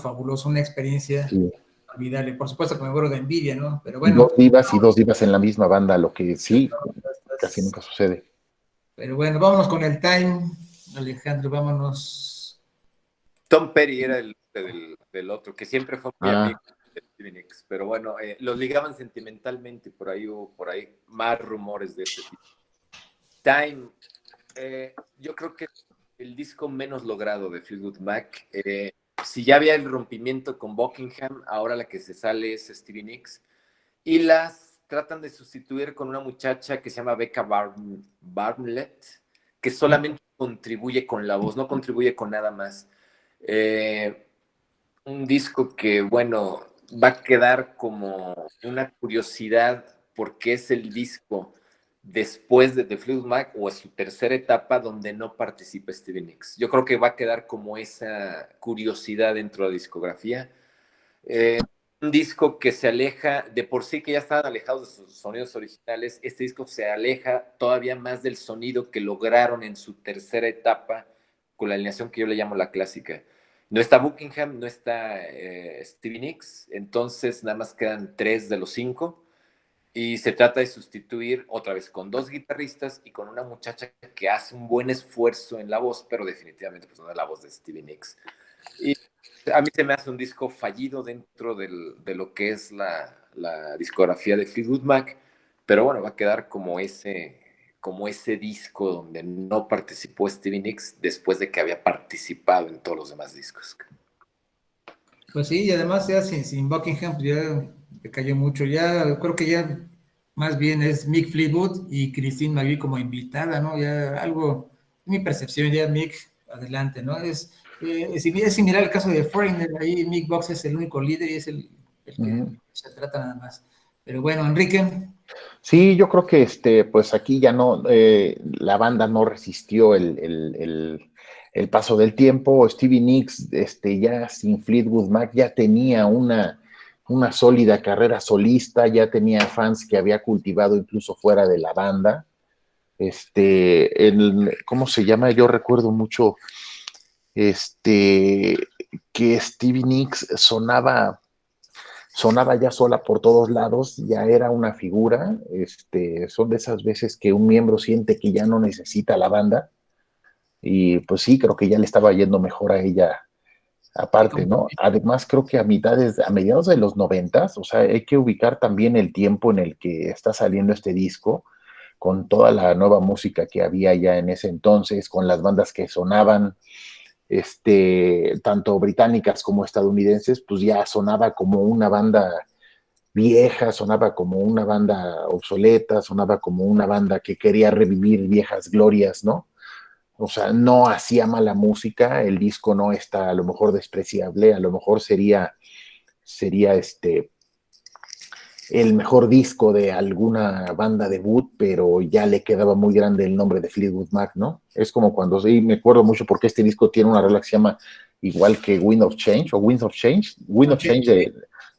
fabuloso, una experiencia Sí. olvidable. Por supuesto que me muero de envidia, ¿no? Pero bueno. Dos divas en la misma banda, lo que sí, casi nunca sucede. Pero bueno, vámonos con el time, Alejandro, vámonos. Tom Petty era del otro, que siempre fue muy amigo de Stevie Nicks, pero bueno, los ligaban sentimentalmente, por ahí hubo más rumores de este tipo. Time, yo creo que el disco menos logrado de Fleetwood Mac. Si ya había el rompimiento con Buckingham, ahora la que se sale es Stevie Nicks. Y las tratan de sustituir con una muchacha que se llama Becca Barnett, que solamente contribuye con la voz, no contribuye con nada más. Un disco que, bueno, va a quedar como una curiosidad porque es el disco después de The Fleetwood Mac o es su tercera etapa donde no participa Stevie Nicks. Yo creo que va a quedar como esa curiosidad dentro de la discografía. Un disco que se aleja, de por sí que ya estaban alejados de sus sonidos originales, este disco se aleja todavía más del sonido que lograron en su tercera etapa con la alineación que yo le llamo la clásica. No está Buckingham, no está Stevie Nicks, entonces nada más quedan 3 de los 5 y se trata de sustituir otra vez con 2 guitarristas y con una muchacha que hace un buen esfuerzo en la voz, pero definitivamente pues no es la voz de Stevie Nicks. Y a mí se me hace un disco fallido dentro de lo que es la discografía de Fleetwood Mac, pero bueno, va a quedar como ese disco donde no participó Stevie Nicks después de que había participado en todos los demás discos. Pues sí, y además ya sin Buckingham pues ya le cayó mucho, ya creo que ya más bien es Mick Fleetwood y Christine McVie como invitada, ¿no? Ya algo, mi percepción, ya Mick, adelante, ¿no? Es similar al caso de Foreigner, ahí Mick Box es el único líder y es el que se trata nada más. Pero bueno, Enrique. Sí, yo creo que pues aquí ya no, la banda no resistió el paso del tiempo. Stevie Nicks, ya sin Fleetwood Mac, ya tenía una sólida carrera solista, ya tenía fans que había cultivado incluso fuera de la banda. ¿Cómo se llama? Yo recuerdo mucho, que Stevie Nicks sonaba ya sola por todos lados, ya era una figura. Son de esas veces que un miembro siente que ya no necesita la banda, y pues sí, creo que ya le estaba yendo mejor a ella aparte, ¿no? Además, creo que a mediados de los 90, o sea, hay que ubicar también el tiempo en el que está saliendo este disco, con toda la nueva música que había ya en ese entonces, con las bandas que sonaban, tanto británicas como estadounidenses, pues ya sonaba como una banda vieja, sonaba como una banda obsoleta, sonaba como una banda que quería revivir viejas glorias, ¿no? O sea, no hacía mala música, el disco no está a lo mejor despreciable, a lo mejor sería el mejor disco de alguna banda debut, pero ya le quedaba muy grande el nombre de Fleetwood Mac, ¿no? Es como cuando, sí, me acuerdo mucho porque este disco tiene una rola que se llama igual que Wind of Change, o Wind of Change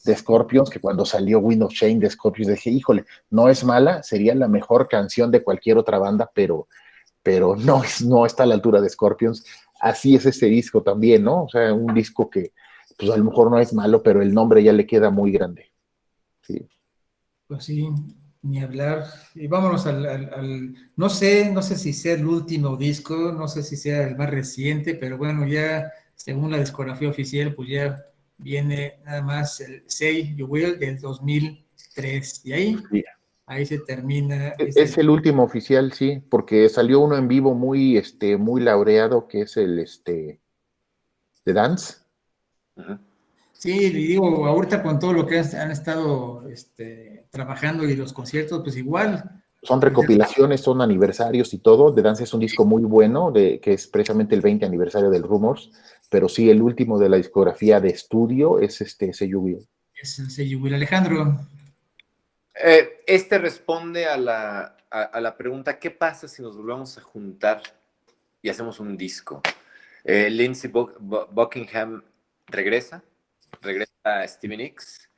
de Scorpions, que cuando salió Wind of Change de Scorpions dije, híjole, no es mala, sería la mejor canción de cualquier otra banda, pero no está a la altura de Scorpions. Así es este disco también, ¿no? O sea, un disco que pues a lo mejor no es malo, pero el nombre ya le queda muy grande. Sí. Pues sí, ni hablar. Y vámonos no sé si sea el último disco, no sé si sea el más reciente, pero bueno, ya según la discografía oficial, pues ya viene nada más el Say You Will del 2003. Y ahí se termina Es el último oficial, sí, porque salió uno en vivo muy laureado, que es el de Dance. Sí, y digo, ahorita con todo lo que han estado trabajando y los conciertos, pues igual. Son Pues recopilaciones, son aniversarios y todo. The Dance es un disco muy bueno, que es precisamente el 20 aniversario del Rumors, pero sí, el último de la discografía de estudio es Say You Will. es el Say You Will, Alejandro. Responde a la pregunta, ¿qué pasa si nos volvemos a juntar y hacemos un disco? Lindsey Buckingham regresa a Stevie Nicks.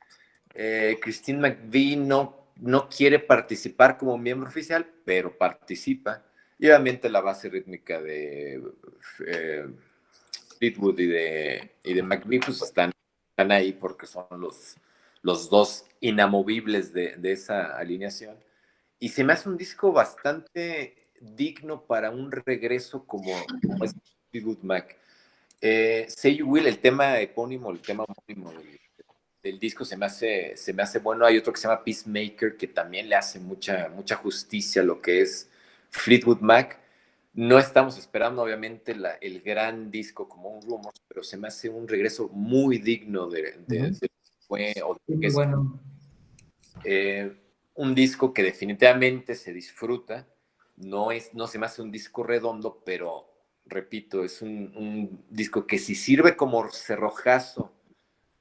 Christine McVie no quiere participar como miembro oficial, pero participa. Y obviamente la base rítmica de Fleetwood y de McVie pues están ahí porque son los dos inamovibles de esa alineación. Y se me hace un disco bastante digno para un regreso como es Fleetwood Mac. Say You Will, el tema homónimo del disco se me hace bueno. Hay otro que se llama Peacemaker, que también le hace mucha justicia a lo que es Fleetwood Mac. No estamos esperando, obviamente, el gran disco como un Rumors, pero se me hace un regreso muy digno de fue, o de Muy que es bueno. un disco que definitivamente se disfruta. No se me hace un disco redondo, pero repito, es un disco que si sirve como cerrojazo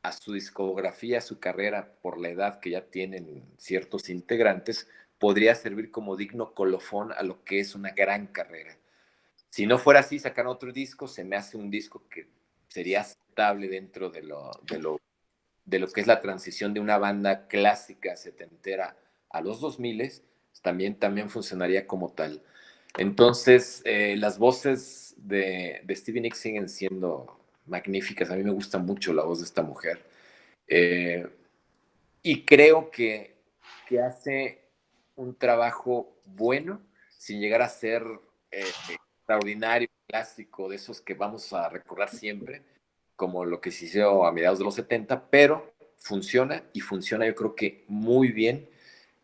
a su discografía, a su carrera, por la edad que ya tienen ciertos integrantes, podría servir como digno colofón a lo que es una gran carrera. Si no fuera así, sacar otro disco, se me hace un disco que sería aceptable dentro de lo que es la transición de una banda clásica setentera a los 2000, también funcionaría como tal. Entonces, las voces de Stevie Nicks siguen siendo magníficas. A mí me gusta mucho la voz de esta mujer. Y creo que hace un trabajo bueno, sin llegar a ser extraordinario, clásico, de esos que vamos a recordar siempre, como lo que se hizo a mediados de los 70, pero funciona y funciona yo creo que muy bien.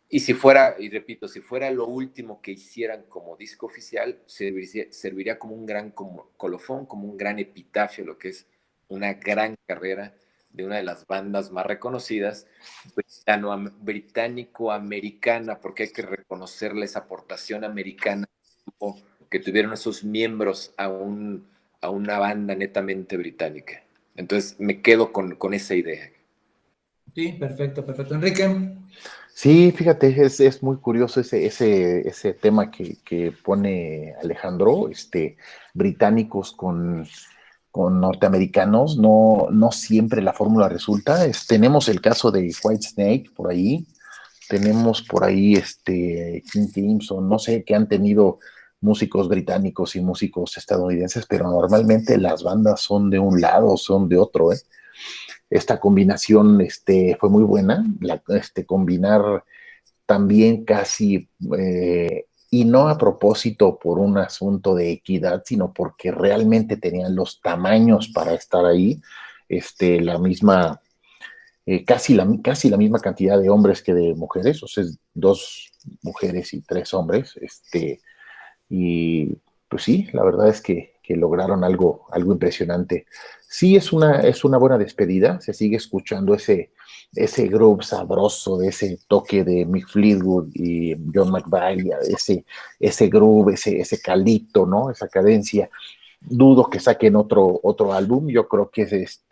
Y si fuera, y repito, si fuera lo último que hicieran como disco oficial, serviría como un gran colofón, como un gran epitafio, lo que es una gran carrera de una de las bandas más reconocidas, británico-americana, porque hay que reconocerle esa aportación americana que tuvieron esos miembros a una banda netamente británica. Entonces me quedo con esa idea. Sí, perfecto, perfecto. Enrique. Sí, fíjate, es muy curioso ese tema que pone Alejandro, británicos con norteamericanos, no siempre la fórmula resulta. Tenemos el caso de Whitesnake por ahí, tenemos por ahí King Crimson, no sé, que han tenido músicos británicos y músicos estadounidenses, pero normalmente las bandas son de un lado, son de otro, ¿eh? Esta combinación fue muy buena, combinar también casi, y no a propósito por un asunto de equidad, sino porque realmente tenían los tamaños para estar ahí, la misma, casi la misma cantidad de hombres que de mujeres, o sea, 2 mujeres y 3 hombres, y pues sí, la verdad es que lograron algo impresionante. Sí, es una buena despedida, se sigue escuchando ese groove sabroso, de ese toque de Mick Fleetwood y John McVie, ese groove, ese caldito, ¿no? Esa cadencia. Dudo que saquen otro álbum, yo creo que es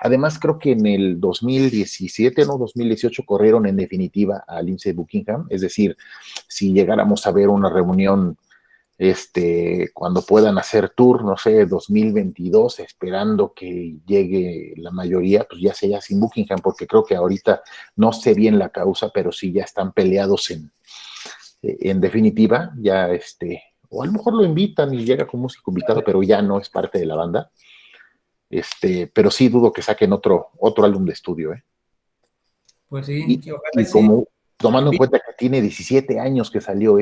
además creo que en el 2017, ¿no? 2018 corrieron en definitiva a Lindsey Buckingham, es decir, si llegáramos a ver una reunión cuando puedan hacer tour, no sé, 2022, esperando que llegue la mayoría, pues ya sea sin Buckingham, porque creo que ahorita no sé bien la causa, pero sí ya están peleados en definitiva, ya o a lo mejor lo invitan y llega como músico invitado, pero ya no es parte de la banda. Pero sí dudo que saquen otro álbum de estudio, ¿eh? Pues sí, Y, que ojalá y y sí. como tomando en cuenta que tiene 17 años que salió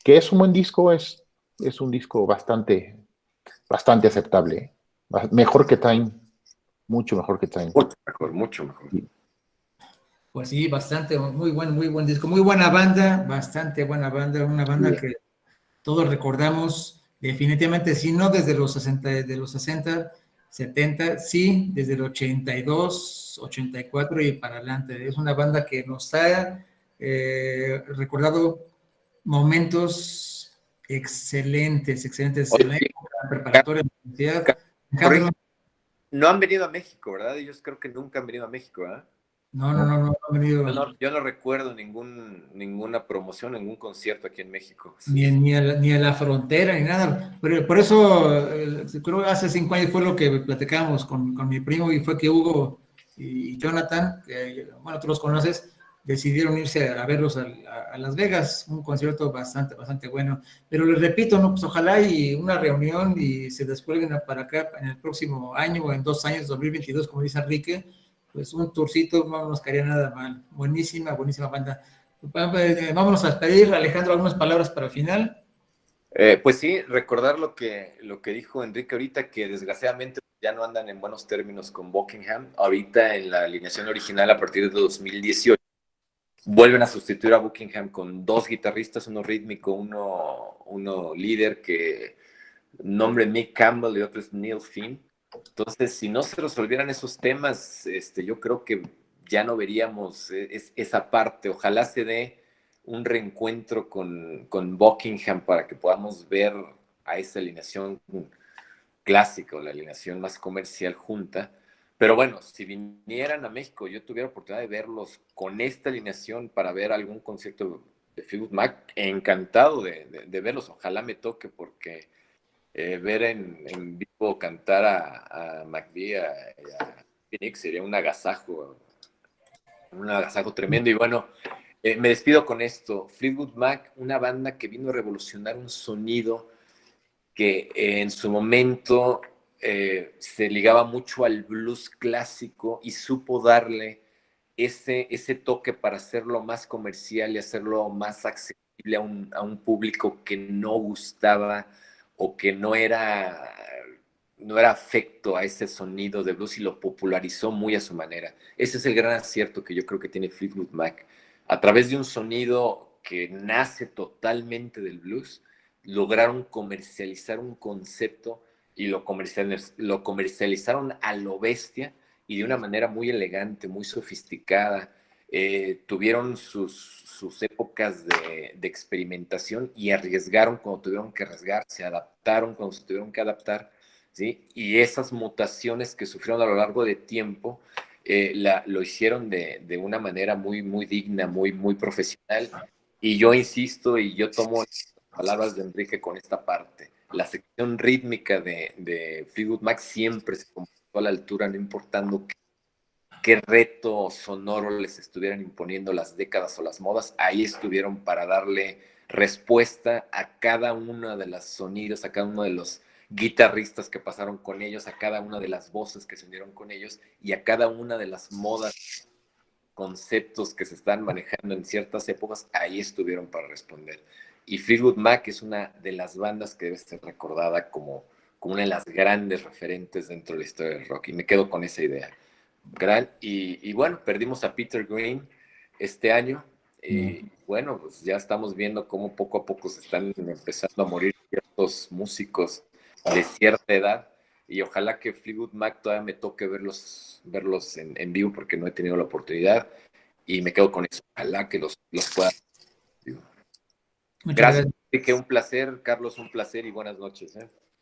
que es un buen disco, es un disco bastante aceptable, ¿eh? Mejor que Time, mucho mejor que Time. Mucho mejor, mucho mejor. Pues sí, bastante, muy buen disco, muy buena banda, bastante buena banda, una banda que todos recordamos definitivamente, si no desde los 60, desde los 60, 70, sí, desde el 82, 84 y para adelante. Es una banda que nos ha recordado momentos excelentes, excelentes en Oye, la sí, época preparatoria de la universidad. Alejandro, no han venido a México, ¿verdad? Ellos creo que nunca han venido a México, ¿verdad? no ha venido Yo no recuerdo ninguna promoción, ningún concierto aquí en México. ni a la frontera, ni nada. Pero por eso, creo que hace 5 años fue lo que platicábamos con mi primo y fue que Hugo y Jonathan, que, bueno, tú los conoces, decidieron irse a verlos a Las Vegas, un concierto bastante bueno. Pero les repito, ¿no? Pues ojalá y una reunión y se descuelguen para acá en el próximo año o en 2 años, 2022, como dice Enrique, pues un tourcito no nos caería nada mal. Buenísima banda. Vámonos a despedir. Alejandro, algunas palabras para el final. Pues sí, recordar lo que dijo Enrique ahorita, que desgraciadamente ya no andan en buenos términos con Buckingham. Ahorita en la alineación original a partir de 2018 vuelven a sustituir a Buckingham con 2 guitarristas, uno rítmico, uno líder, que nombre Mick Campbell y otro es Neil Finn. Entonces, si no se resolvieran esos temas, yo creo que ya no veríamos esa parte. Ojalá se dé un reencuentro con Buckingham para que podamos ver a esa alineación clásica o la alineación más comercial junta. Pero bueno, si vinieran a México, yo tuviera oportunidad de verlos con esta alineación para ver algún concierto de Fleetwood Mac, encantado de verlos. Ojalá me toque, porque ver en vivo cantar a McVie, a Phoenix, sería un agasajo tremendo. Y bueno, me despido con esto. Fleetwood Mac, una banda que vino a revolucionar un sonido que en su momento se ligaba mucho al blues clásico y supo darle ese toque para hacerlo más comercial y hacerlo más accesible a un público que no gustaba o que no era afecto a ese sonido de blues, y lo popularizó muy a su manera. Ese es el gran acierto que yo creo que tiene Fleetwood Mac. A través de un sonido que nace totalmente del blues, lograron comercializar un concepto y lo comercializaron a lo bestia y de una manera muy elegante, muy sofisticada. Tuvieron sus épocas de experimentación y arriesgaron cuando tuvieron que arriesgar, se adaptaron cuando se tuvieron que adaptar, ¿sí? Y esas mutaciones que sufrieron a lo largo de tiempo lo hicieron de una manera muy, muy digna, muy, muy profesional. Y yo insisto y yo tomo las palabras de Enrique con esta parte. La sección rítmica de Fleetwood Mac siempre se comportó a la altura, no importando qué reto sonoro les estuvieran imponiendo las décadas o las modas, ahí estuvieron para darle respuesta a cada uno de los sonidos, a cada uno de los guitarristas que pasaron con ellos, a cada una de las voces que se unieron con ellos y a cada una de las modas, conceptos que se están manejando en ciertas épocas, ahí estuvieron para responder. Y Fleetwood Mac es una de las bandas que debe ser recordada como una de las grandes referentes dentro de la historia del rock, y me quedo con esa idea. Y bueno, perdimos a Peter Green este año. Bueno, pues ya estamos viendo cómo poco a poco se están empezando a morir ciertos músicos de cierta edad, y ojalá que Fleetwood Mac todavía me toque verlos en vivo, porque no he tenido la oportunidad, y me quedo con eso. Ojalá que los pueda. Muchas Gracias, gracias. Enrique, un placer. Carlos, un placer y buenas noches.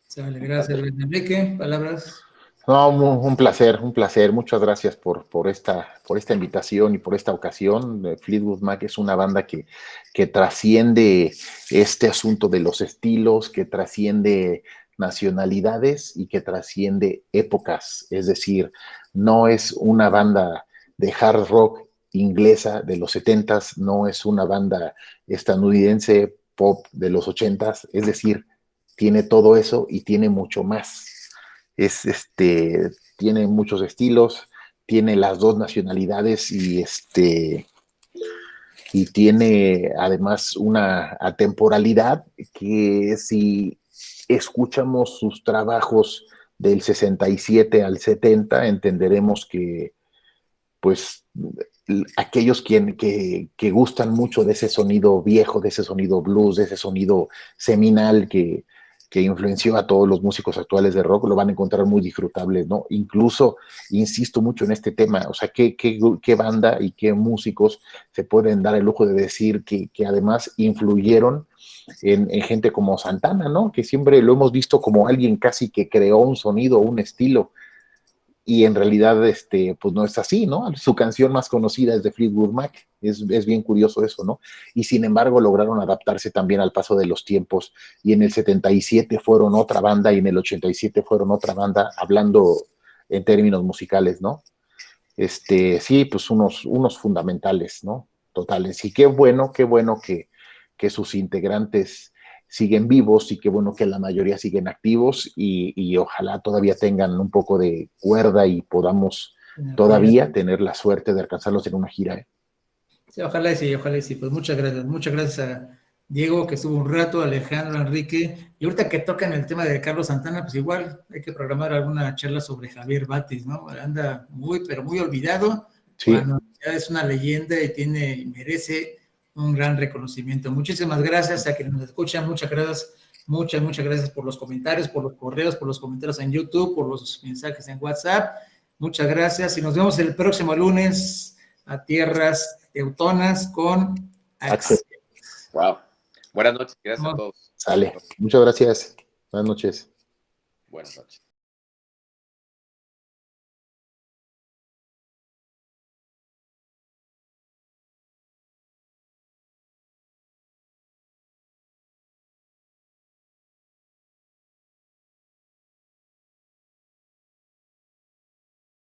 Sale, gracias, Luis Enrique. Palabras. No, un placer, un placer. Muchas gracias por esta invitación y por esta ocasión. Fleetwood Mac es una banda que trasciende este asunto de los estilos, que trasciende nacionalidades y que trasciende épocas. Es decir, no es una banda de hard rock inglesa de los 70s, no es una banda estadounidense pop de los 80s. Es decir, tiene todo eso y tiene mucho más. Tiene muchos estilos, tiene las dos nacionalidades y tiene además una atemporalidad que, si escuchamos sus trabajos del 67 al 70, entenderemos que, pues, aquellos que gustan mucho de ese sonido viejo, de ese sonido blues, de ese sonido seminal que influenció a todos los músicos actuales de rock, lo van a encontrar muy disfrutable, ¿no? Incluso, insisto mucho en este tema, o sea, ¿qué banda y qué músicos se pueden dar el lujo de decir que además influyeron en gente como Santana, ¿no? Que siempre lo hemos visto como alguien casi que creó un sonido, un estilo, y en realidad, pues no es así, ¿no? Su canción más conocida es de Fleetwood Mac, es bien curioso eso, ¿no? Y sin embargo lograron adaptarse también al paso de los tiempos, y en el 77 fueron otra banda, y en el 87 fueron otra banda, hablando en términos musicales, ¿no? Sí, pues unos fundamentales, ¿no? Totales, y qué bueno que sus integrantes siguen vivos, y qué bueno que la mayoría siguen activos, y ojalá todavía tengan un poco de cuerda y podamos todavía tener la suerte de alcanzarlos en una gira, ¿eh? Sí, ojalá y sí, ojalá y sí. Pues muchas gracias a Diego, que estuvo un rato, Alejandro, Enrique, y ahorita que tocan el tema de Carlos Santana, pues igual hay que programar alguna charla sobre Javier Batis, ¿no? Anda muy, pero muy olvidado, Sí. cuando ya es una leyenda y merece un gran reconocimiento. Muchísimas gracias a quienes nos escuchan, muchas gracias por los comentarios, por los correos, por los comentarios en YouTube, por los mensajes en WhatsApp. Muchas gracias y nos vemos el próximo lunes a tierras teutonas con Axel. Wow. Buenas noches, gracias a todos. Sale. Muchas gracias. Buenas noches. Buenas noches.